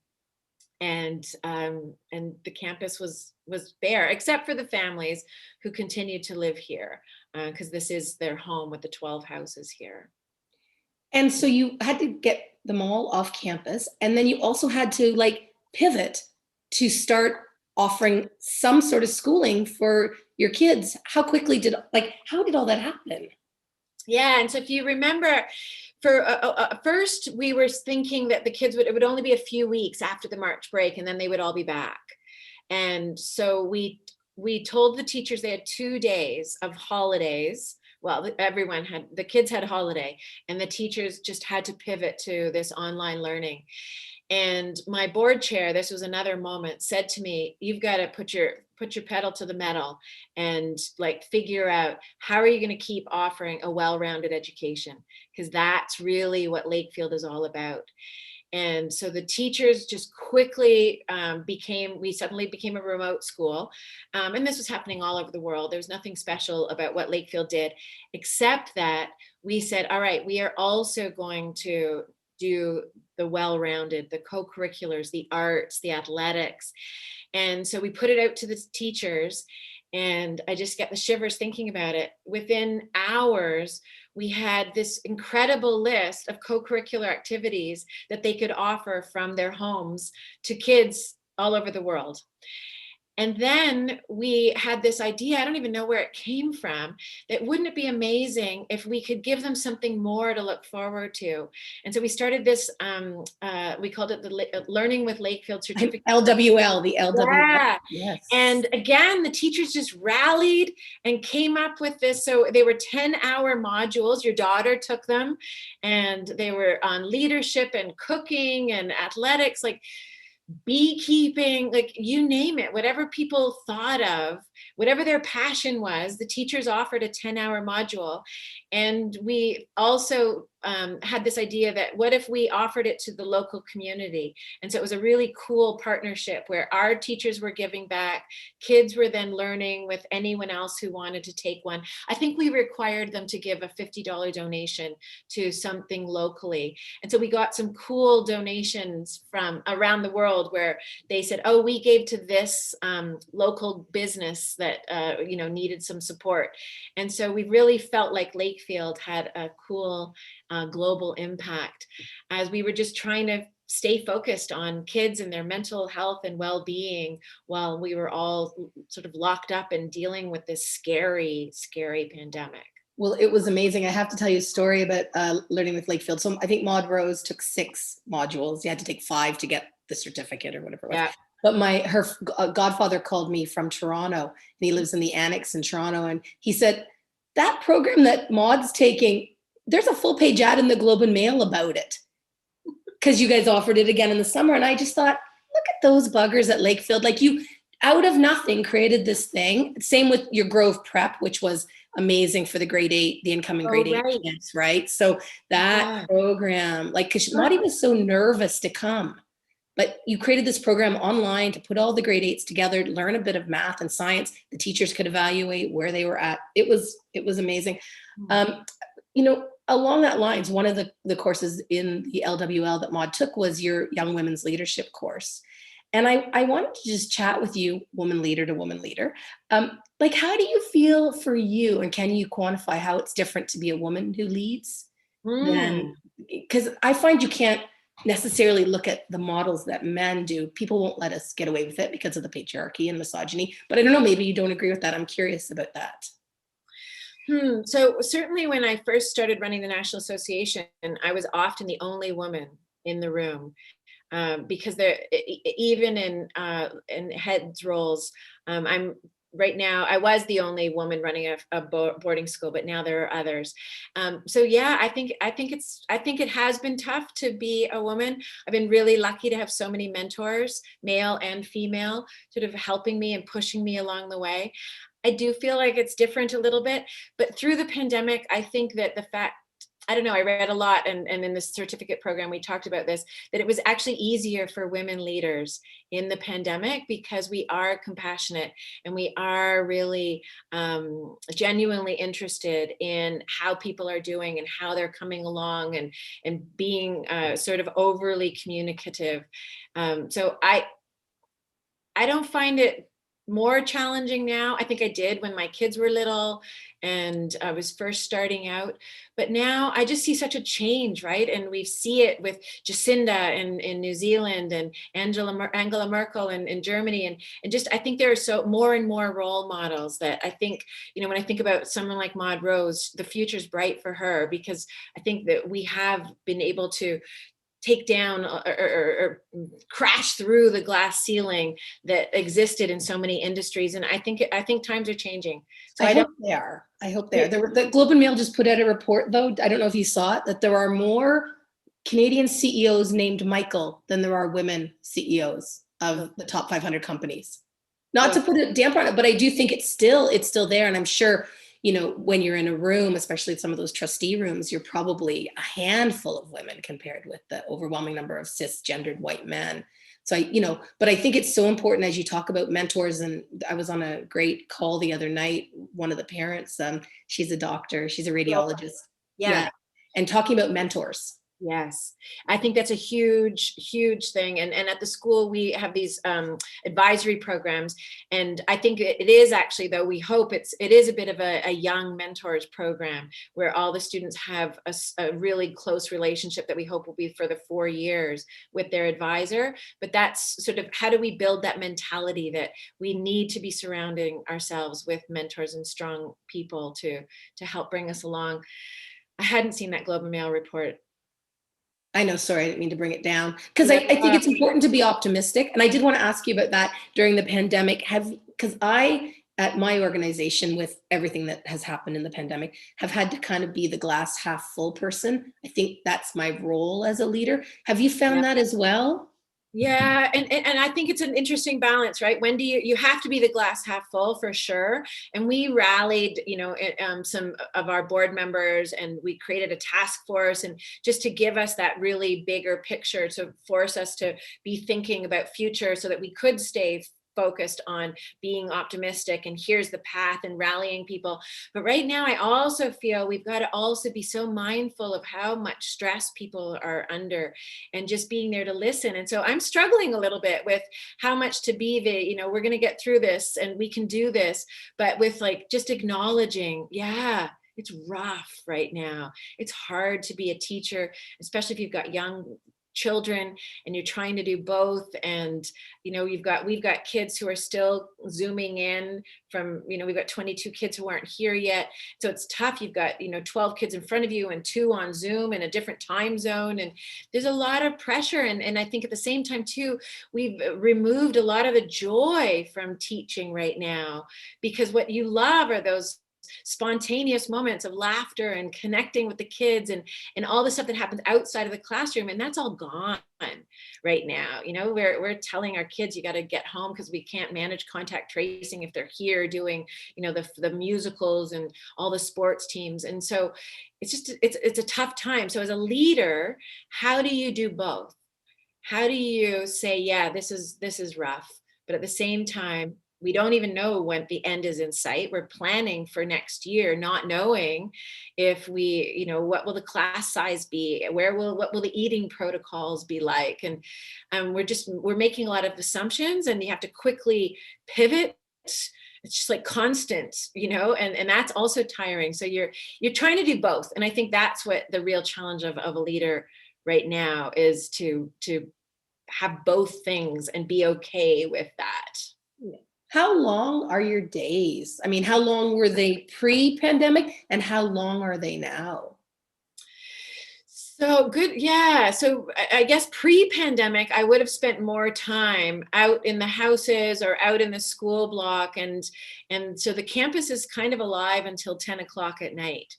And the campus was bare, except for the families who continued to live here, because this is their home with the 12 houses here. And so you had to get them all off campus, and then you also had to pivot to start offering some sort of schooling for your kids. How did all that happen? Yeah, and so if you remember, for first we were thinking that the kids it would only be a few weeks after the March break, and then they would all be back. And so we told the teachers they had 2 days of holidays. Well, the kids had a holiday, and the teachers just had to pivot to this online learning. And my board chair, this was another moment, said to me, "You've got to put your pedal to the metal and figure out how are you going to keep offering a well-rounded education, because that's really what Lakefield is all about." And so the teachers just quickly we suddenly became a remote school. And this was happening all over the world. There was nothing special about what Lakefield did, except that we said, all right, we are also going to do the well-rounded, the co-curriculars, the arts, the athletics. And so we put it out to the teachers, and I just get the shivers thinking about it. Within hours, we had this incredible list of co-curricular activities that they could offer from their homes to kids all over the world. And then we had this idea, I don't even know where it came from, that wouldn't it be amazing if we could give them something more to look forward to? And so we started this, we called it the Learning with Lakefield Certificate. LWL, the LWL. Yeah. Yes. And again, the teachers just rallied and came up with this. So they were 10-hour modules. Your daughter took them, and they were on leadership and cooking and athletics, like beekeeping, like you name it, whatever people thought of, whatever their passion was, the teachers offered a 10-hour module. And we also had this idea that what if we offered it to the local community? And so it was a really cool partnership where our teachers were giving back, kids were then learning with anyone else who wanted to take one. I think we required them to give a $50 donation to something locally. And so we got some cool donations from around the world where they said, oh, we gave to this local business that needed some support. And so we really felt like Lakefield had a cool global impact as we were just trying to stay focused on kids and their mental health and well-being while we were all sort of locked up and dealing with this scary, scary pandemic. Well, it was amazing. I have to tell you a story about Learning with Lakefield. So I think Maud Rose took 6 modules. You had to take 5 to get the certificate or whatever it was. Yeah. But her godfather called me from Toronto, and he lives in the Annex in Toronto. And he said, that program that Maud's taking, there's a full page ad in the Globe and Mail about it, because you guys offered it again in the summer. And I just thought, look at those buggers at Lakefield. Like, you, out of nothing, created this thing. Same with your Grove Prep, which was amazing for the grade 8, the incoming grade 8 kids, right? So that program, like, because Maudie was so nervous to come, but you created this program online to put all the grade 8s together, learn a bit of math and science. The teachers could evaluate where they were at. It was amazing. Along that lines, one of the courses in the LWL that Maud took was your Young Women's Leadership course. And I wanted to just chat with you, woman leader to woman leader. Like, how do you feel for you, and can you quantify how it's different to be a woman who leads? Because I find you can't necessarily look at the models that men do. People won't let us get away with it because of the patriarchy and misogyny. But I don't know, maybe you don't agree with that. I'm curious about that. So certainly when I first started running the National Association, I was often the only woman in the room. Because there, even in heads roles, I'm right now, I was the only woman running a boarding school, but now there are others. So yeah, I think it has been tough to be a woman. I've been really lucky to have so many mentors, male and female, sort of helping me and pushing me along the way. I do feel like it's different a little bit, but through the pandemic, I think that the fact, I don't know, I read a lot, and in the certificate program, we talked about this, that it was actually easier for women leaders in the pandemic because we are compassionate and we are really genuinely interested in how people are doing and how they're coming along, and being sort of overly communicative. So I don't find it more challenging now. I think I did when my kids were little and I was first starting out, but now I just see such a change, right? And we see it with Jacinda in New Zealand, and Angela Merkel in Germany, and just, I think there are so more and more role models that I think, when I think about someone like Maud Rose, the future's bright for her, because I think that we have been able to take down or crash through the glass ceiling that existed in so many industries. And I think times are changing. So I hope they are. The Globe and Mail just put out a report, though, I don't know if you saw it, that there are more Canadian CEOs named Michael than there are women CEOs of the top 500 companies. Not to put a damper on it, but I do think it's still there. And I'm sure, when you're in a room, especially some of those trustee rooms, you're probably a handful of women compared with the overwhelming number of cisgendered white men. So but I think it's so important as you talk about mentors. And I was on a great call the other night. One of the parents, she's a doctor, she's a radiologist. Yeah. And talking about mentors. Yes, I think that's a huge, huge thing. And at the school, we have these advisory programs. And I think it is actually, though, we hope it is a bit of a young mentors program where all the students have a really close relationship that we hope will be for the 4 years with their advisor. But that's sort of, how do we build that mentality that we need to be surrounding ourselves with mentors and strong people to help bring us along. I hadn't seen that Globe and Mail report. I know, sorry, I didn't mean to bring it down, because I think it's important to be optimistic. And I did want to ask you about that during the pandemic. Because I, at my organization, with everything that has happened in the pandemic, have had to kind of be the glass half full person. I think that's my role as a leader. Have you found that as well? Yeah, and I think it's an interesting balance, right? When do you have to be the glass half full for sure. And we rallied, some of our board members, and we created a task force, and just to give us that really bigger picture, to force us to be thinking about future so that we could stay focused on being optimistic and here's the path and rallying people. But right now, I also feel we've got to also be so mindful of how much stress people are under and just being there to listen. And so I'm struggling a little bit with how much to be we're going to get through this and we can do this, but with just acknowledging, it's rough right now. It's hard to be a teacher, especially if you've got young children and you're trying to do both. And we've got kids who are still zooming in from, we've got 22 kids who aren't here yet, so it's tough. You've got 12 kids in front of you and 2 on Zoom in a different time zone, and there's a lot of pressure. And I think at the same time too, we've removed a lot of the joy from teaching right now, because what you love are those spontaneous moments of laughter and connecting with the kids and all the stuff that happens outside of the classroom. And that's all gone right now. We're telling our kids, you got to get home because we can't manage contact tracing if they're here doing, the musicals and all the sports teams. And so it's a tough time. So as a leader, how do you do both? How do you say, yeah, this is rough, but at the same time, we don't even know when the end is in sight. We're planning for next year, not knowing if what will the class size be? What will the eating protocols be like? And we're making a lot of assumptions, and you have to quickly pivot. It's just like constant, and that's also tiring. So you're trying to do both. And I think that's what the real challenge of a leader right now is, to have both things and be okay with that. How long are your days? I mean, how long were they pre-pandemic and how long are they now? So good. Yeah. So I guess pre-pandemic, I would have spent more time out in the houses or out in the school block. And so the campus is kind of alive until 10 o'clock at night.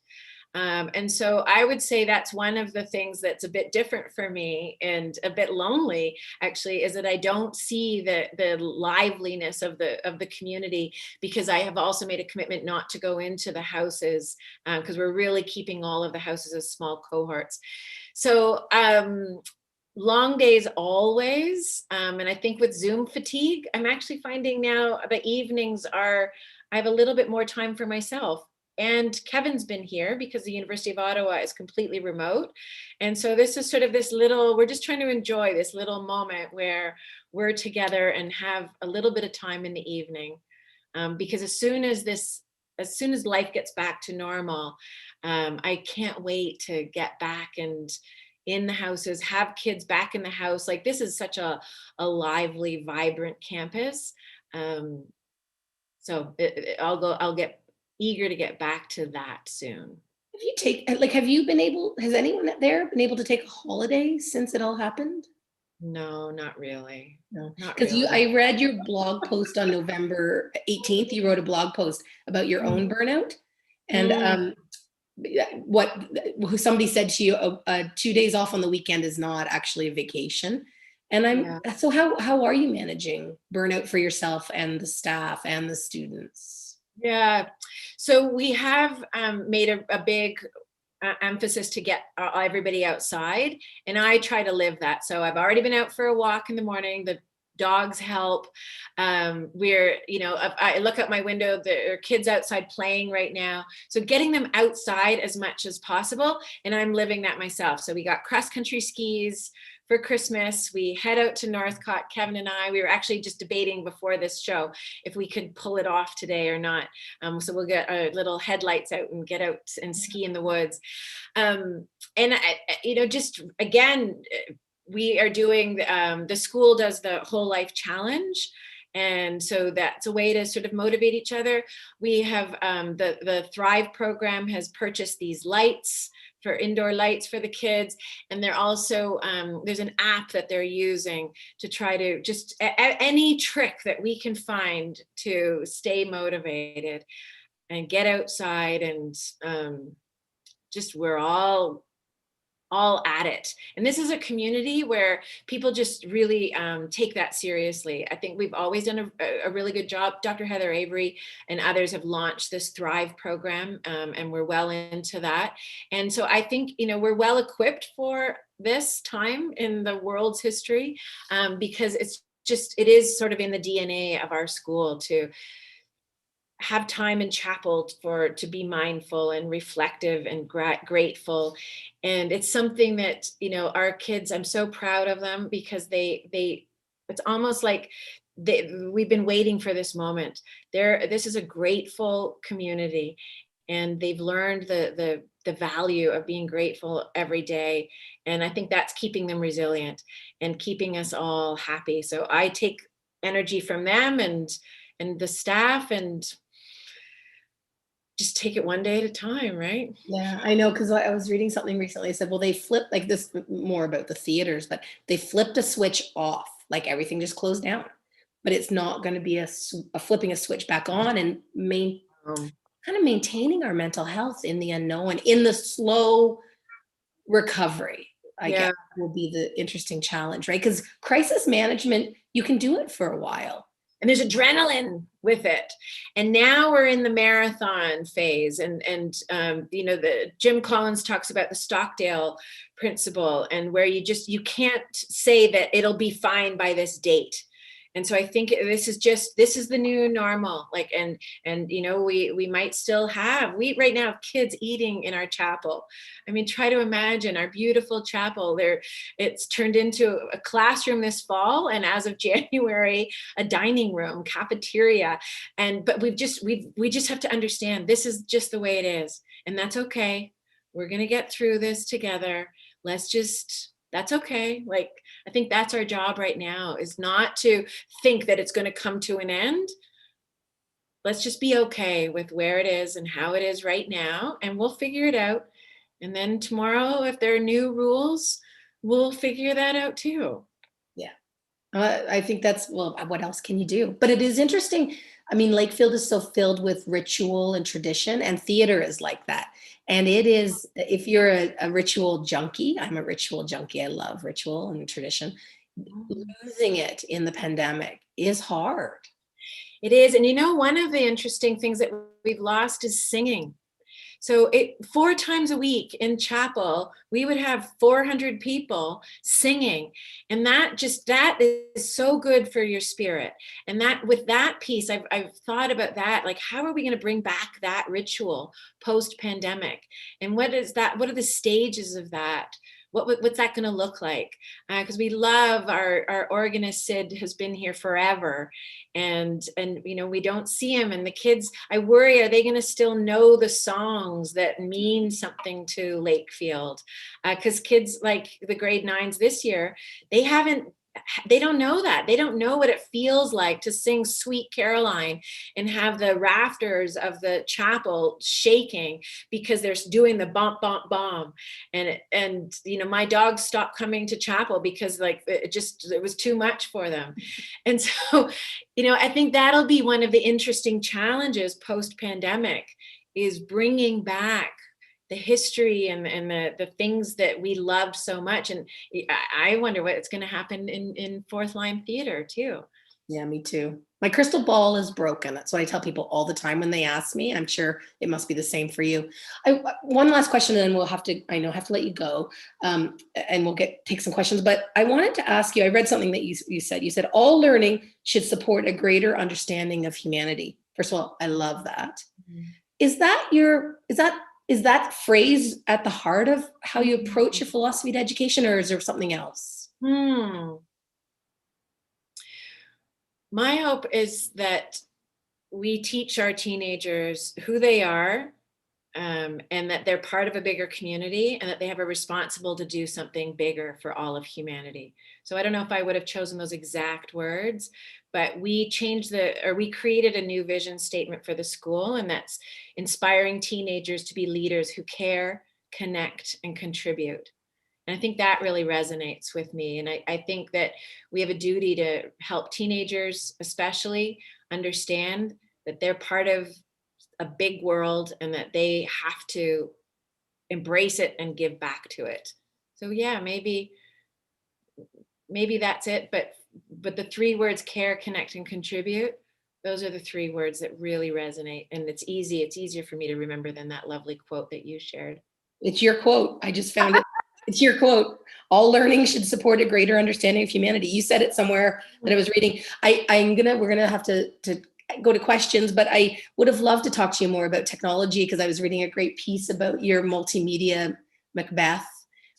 And so I would say that's one of the things that's a bit different for me and a bit lonely, actually, is that I don't see the liveliness of the community, because I have also made a commitment not to go into the houses, because we're really keeping all of the houses as small cohorts. So long days always. And I think with Zoom fatigue, I'm actually finding now the evenings I have a little bit more time for myself. And Kevin's been here because the University of Ottawa is completely remote. And so this is sort of we're just trying to enjoy this little moment where we're together and have a little bit of time in the evening. Because as soon as life gets back to normal, I can't wait to get back and in the houses, have kids back in the house. Like, this is such a lively, vibrant campus. So I'll get eager to get back to that soon. Has anyone there been able to take a holiday since it all happened? No, not really. No, Not because really. I read your blog post on November 18th. You wrote a blog post about your own burnout, and somebody said to you, 2 days off on the weekend is not actually a vacation. And so how are you managing burnout for yourself and the staff and the students? Yeah. So we have made a big emphasis to get everybody outside, and I try to live that. So I've already been out for a walk in the morning. The dogs help. We're, I look out my window, there are kids outside playing right now. So getting them outside as much as possible. And I'm living that myself. So we got cross country skis for Christmas. We head out to Northcott, Kevin and I. We were actually just debating before this show if we could pull it off today or not. So we'll get our little headlights out and get out and ski in the woods. Just again, we are doing, the school does the whole life challenge. And so that's a way to sort of motivate each other. We have the Thrive program has purchased these lights for indoor lights for the kids. And they're also, there's an app that they're using to try to just any trick that we can find to stay motivated and get outside, and just we're all at it. And this is a community where people just really take that seriously. I think we've always done a really good job. Dr. Heather Avery and others have launched this Thrive program, and we're well into that. And so I think, we're well equipped for this time in the world's history, because it is sort of in the DNA of our school to have time in chapel to be mindful and reflective and grateful. And it's something that, our kids, I'm so proud of them, because it's almost like we've been waiting for this moment. This is a grateful community, and they've learned the value of being grateful every day. And I think that's keeping them resilient and keeping us all happy. So I take energy from them and the staff, and just take it one day at a time, right? Yeah, I know, because I was reading something recently. I said, well, they flipped, like, this more about the theaters, but they flipped a switch off, like everything just closed down. But it's not going to be a flipping a switch back on, and kind of maintaining our mental health in the unknown, in the slow recovery, I Yeah. guess, will be the interesting challenge, right? Because crisis management, you can do it for a while. And there's adrenaline with it. And now we're in the marathon phase. And the Jim Collins talks about the Stockdale principle, and where you can't say that it'll be fine by this date. And so I think this is the new normal. Like, and we might still right now have kids eating in our chapel. I mean, try to imagine our beautiful chapel there. It's turned into a classroom this fall, and as of January, a dining room, cafeteria. But we just have to understand this is just the way it is. And that's okay. We're going to get through this together. That's okay. Like, I think that's our job right now, is not to think that it's going to come to an end. Let's just be okay with where it is and how it is right now, and we'll figure it out. And then tomorrow, if there are new rules, we'll figure that out too. Yeah. I think what else can you do? But it is interesting. I mean, Lakefield is so filled with ritual and tradition, and theater is like that. And it is, if you're a ritual junkie, I'm a ritual junkie. I love ritual and tradition. Losing it in the pandemic is hard. It is. And one of the interesting things that we've lost is singing. So 4 times a week in chapel, we would have 400 people singing. And that is so good for your spirit. And with that piece, I've thought about that, like, how are we going to bring back that ritual post-pandemic? And what is that? What are the stages of that? What's that going to look like? Because we love our organist. Sid has been here forever, and we don't see him. And the kids, I worry, are they going to still know the songs that mean something to Lakefield? Because kids like the grade 9s this year, they don't know that. They don't know what it feels like to sing Sweet Caroline and have the rafters of the chapel shaking because they're doing the bump, bump, bomb. And my dogs stopped coming to chapel because it was too much for them. And so, I think that'll be one of the interesting challenges post-pandemic, is bringing back the history and the things that we loved so much. And I wonder what's going to happen in fourth line theater too. Yeah, me too. My crystal ball is broken. That's what I tell people all the time when they ask me. I'm sure it must be the same for you. One last question, and then have to let you go, and we'll take some questions. But I wanted to ask you. I read something that you said. You said all learning should support a greater understanding of humanity. First of all, I love that. Mhm. Is that phrase at the heart of how you approach your philosophy to education, or is there something else? Hmm. My hope is that we teach our teenagers who they are, and that they're part of a bigger community and that they have a responsible to do something bigger for all of humanity. So I don't know if I would have chosen those exact words, but we created a new vision statement for the school, and that's inspiring teenagers to be leaders who care, connect, and contribute. And I think that really resonates with me. And I think that we have a duty to help teenagers, especially, understand that they're part of a big world and that they have to embrace it and give back to it. So yeah, maybe that's it. But the three words care, connect, and contribute, those are the three words that really resonate. And it's easier for me to remember than that lovely quote that you shared. It's your quote. I just found it. It's your quote. All learning should support a greater understanding of humanity. You said it somewhere that I was reading. We're gonna have to go to questions, but I would have loved to talk to you more about technology, because I was reading a great piece about your multimedia Macbeth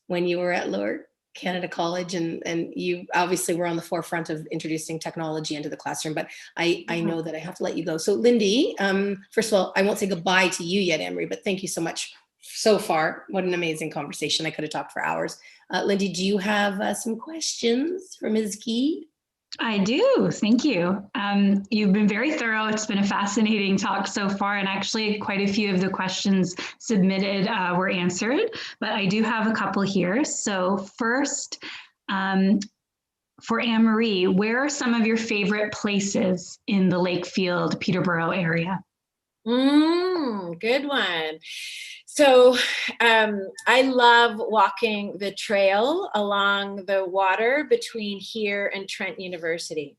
when you were at Lower Canada College, and you obviously were on the forefront of introducing technology into the classroom. But I know that I have to let you go. So Lindy, first of all, I won't say goodbye to you yet, Anne-Marie, but thank you so much so far. What an amazing conversation. I could have talked for hours. Lindy, do you have some questions for Ms. Kee? I do. Thank you. You've been very thorough. It's been a fascinating talk so far, and actually quite a few of the questions submitted were answered, but I do have a couple here. So first, for Anne-Marie, where are some of your favorite places in the Lakefield, Peterborough area? Good one. So I love walking the trail along the water between here and Trent University.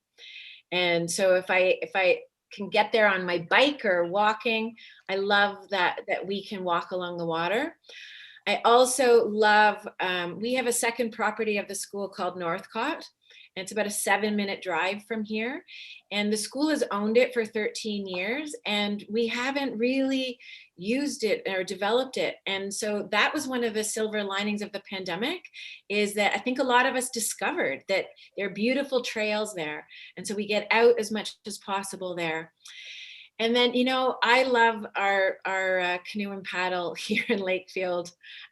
And so if I can get there on my bike or walking, I love that we can walk along the water. I also love, we have a second property of the school called Northcott. And it's about a 7-minute drive from here. And the school has owned it for 13 years, and we haven't really used it or developed it. And so that was one of the silver linings of the pandemic, is that I think a lot of us discovered that there are beautiful trails there. And so we get out as much as possible there. And then, I love our canoe and paddle here in Lakefield.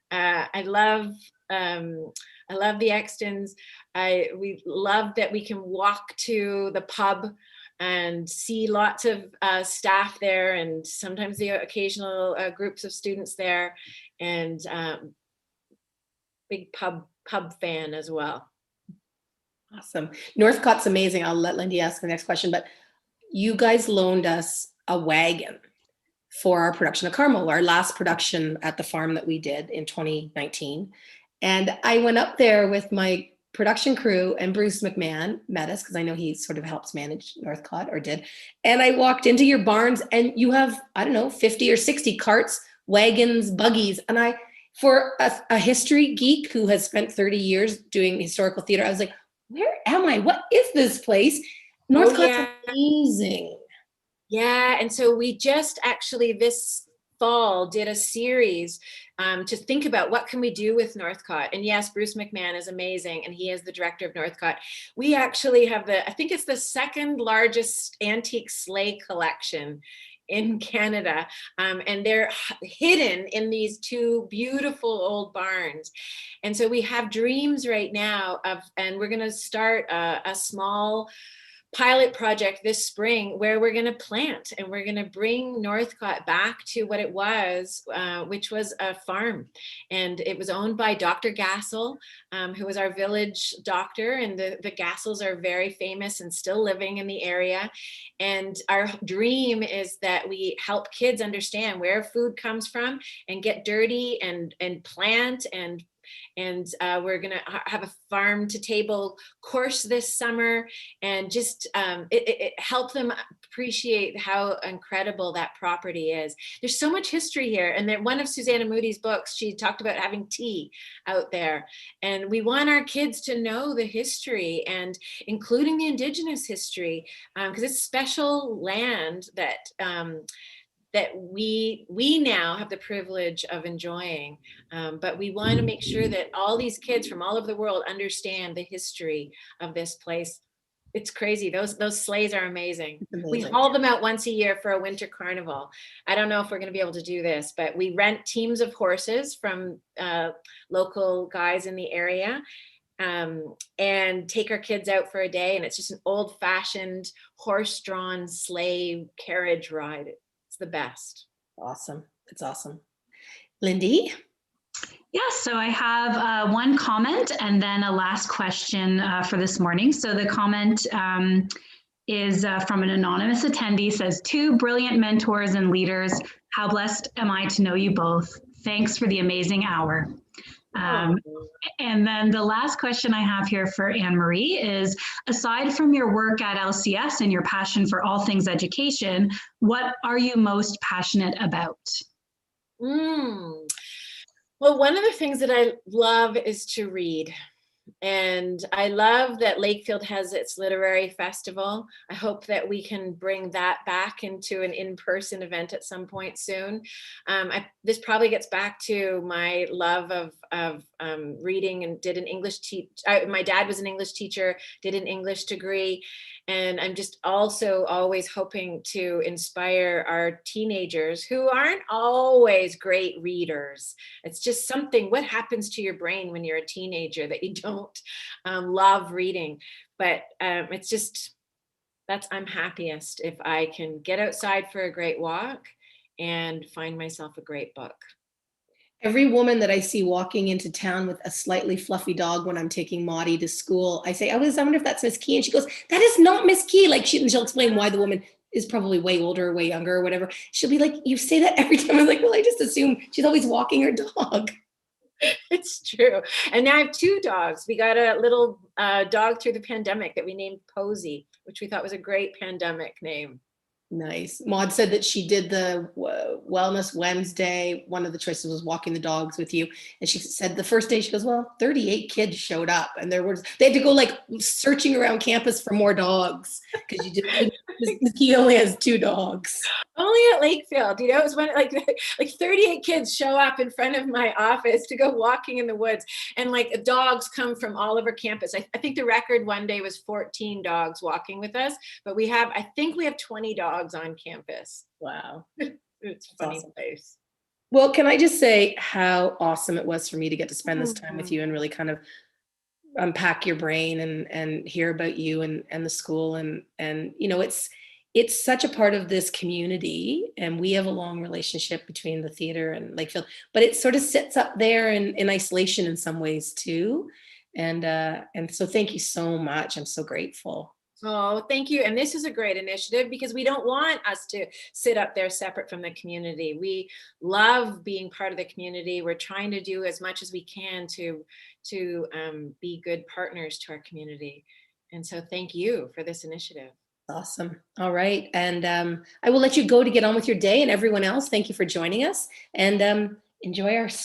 I love the Extons. We love that we can walk to the pub and see lots of staff there, and sometimes the occasional groups of students there, and big pub fan as well. Awesome. Northcott's amazing. I'll let Lindy ask the next question, but you guys loaned us a wagon for our production of Carmel, our last production at the farm that we did in 2019. And I went up there with my production crew, and Bruce McMahon met us, because I know he sort of helps manage Northcott, or did. And I walked into your barns, and you have, I don't know, 50 or 60 carts, wagons, buggies. And for a history geek who has spent 30 years doing historical theater, I was like, where am I? What is this place? Northcott's amazing. Yeah, and so we just actually this fall did a series to think about what can we do with Northcott. And yes, Bruce McMahon is amazing, and he is the director of Northcott. We actually have I think it's the second largest antique sleigh collection in Canada, and they're hidden in these two beautiful old barns. And so we have dreams right now and we're going to start a small pilot project this spring where we're going to plant, and we're going to bring Northcott back to what it was, which was a farm. And it was owned by Dr. Gassel, who was our village doctor. And the Gassels are very famous and still living in the area. And our dream is that we help kids understand where food comes from and get dirty and plant and And we're going to have a farm to table course this summer, and just it help them appreciate how incredible that property is. There's so much history here. And then one of Susanna Moody's books, she talked about having tea out there. And we want our kids to know the history, and including the Indigenous history, because it's special land that that we now have the privilege of enjoying. But we want to make sure that all these kids from all over the world understand the history of this place. It's crazy. Those sleighs are amazing. We haul them out once a year for a winter carnival. I don't know if we're going to be able to do this, but we rent teams of horses from local guys in the area, and take our kids out for a day. And it's just an old-fashioned horse-drawn sleigh carriage ride. It's the best. Awesome. It's awesome. Lindy? Yes, so I have one comment and then a last question for this morning. So the comment is from an anonymous attendee, says, "Two brilliant mentors and leaders. How blessed am I to know you both. Thanks for the amazing hour." And then the last question I have here for Anne-Marie is, aside from your work at LCS and your passion for all things education, what are you most passionate about? Well, one of the things that I love is to read. And I love that Lakefield has its literary festival. I hope that we can bring that back into an in-person event at some point soon. This probably gets back to my love of reading, and did an English my dad was an English teacher, did an English degree. And I'm just also always hoping to inspire our teenagers who aren't always great readers. It's just something, what happens to your brain when you're a teenager that you don't love reading? But it's just, I'm happiest if I can get outside for a great walk and find myself a great book. Every woman that I see walking into town with a slightly fluffy dog when I'm taking Maudie to school, I say, I wonder if that's Miss Kee. And she goes, that is not Miss Kee. Like she'll explain why the woman is probably way older, way younger or whatever. She'll be like, you say that every time. I'm like, well, I just assume she's always walking her dog. It's true. And now I have two dogs. We got a little dog through the pandemic that we named Posey, which we thought was a great pandemic name. Nice. Maud said that she did the Wellness Wednesday. One of the choices was walking the dogs with you. And she said the first day, she goes, well, 38 kids showed up, and they had to go like searching around campus for more dogs because he only has 2 dogs. Only at Lakefield, it was when like 38 kids show up in front of my office to go walking in the woods, and like dogs come from all over campus. I think the record one day was 14 dogs walking with us, but I think we have 20 dogs on campus. Wow. It's a funny place. Well, can I just say how awesome it was for me to get to spend this time with you and really kind of unpack your brain and hear about you and the school, and it's such a part of this community, and we have a long relationship between the theater and Lakefield, but it sort of sits up there in isolation in some ways too. And so thank you so much. I'm so grateful. Oh, thank you. And this is a great initiative because we don't want us to sit up there separate from the community. We love being part of the community. We're trying to do as much as we can to be good partners to our community. And so thank you for this initiative. Awesome. All right. And I will let you go to get on with your day, and everyone else, thank you for joining us, and enjoy our snow.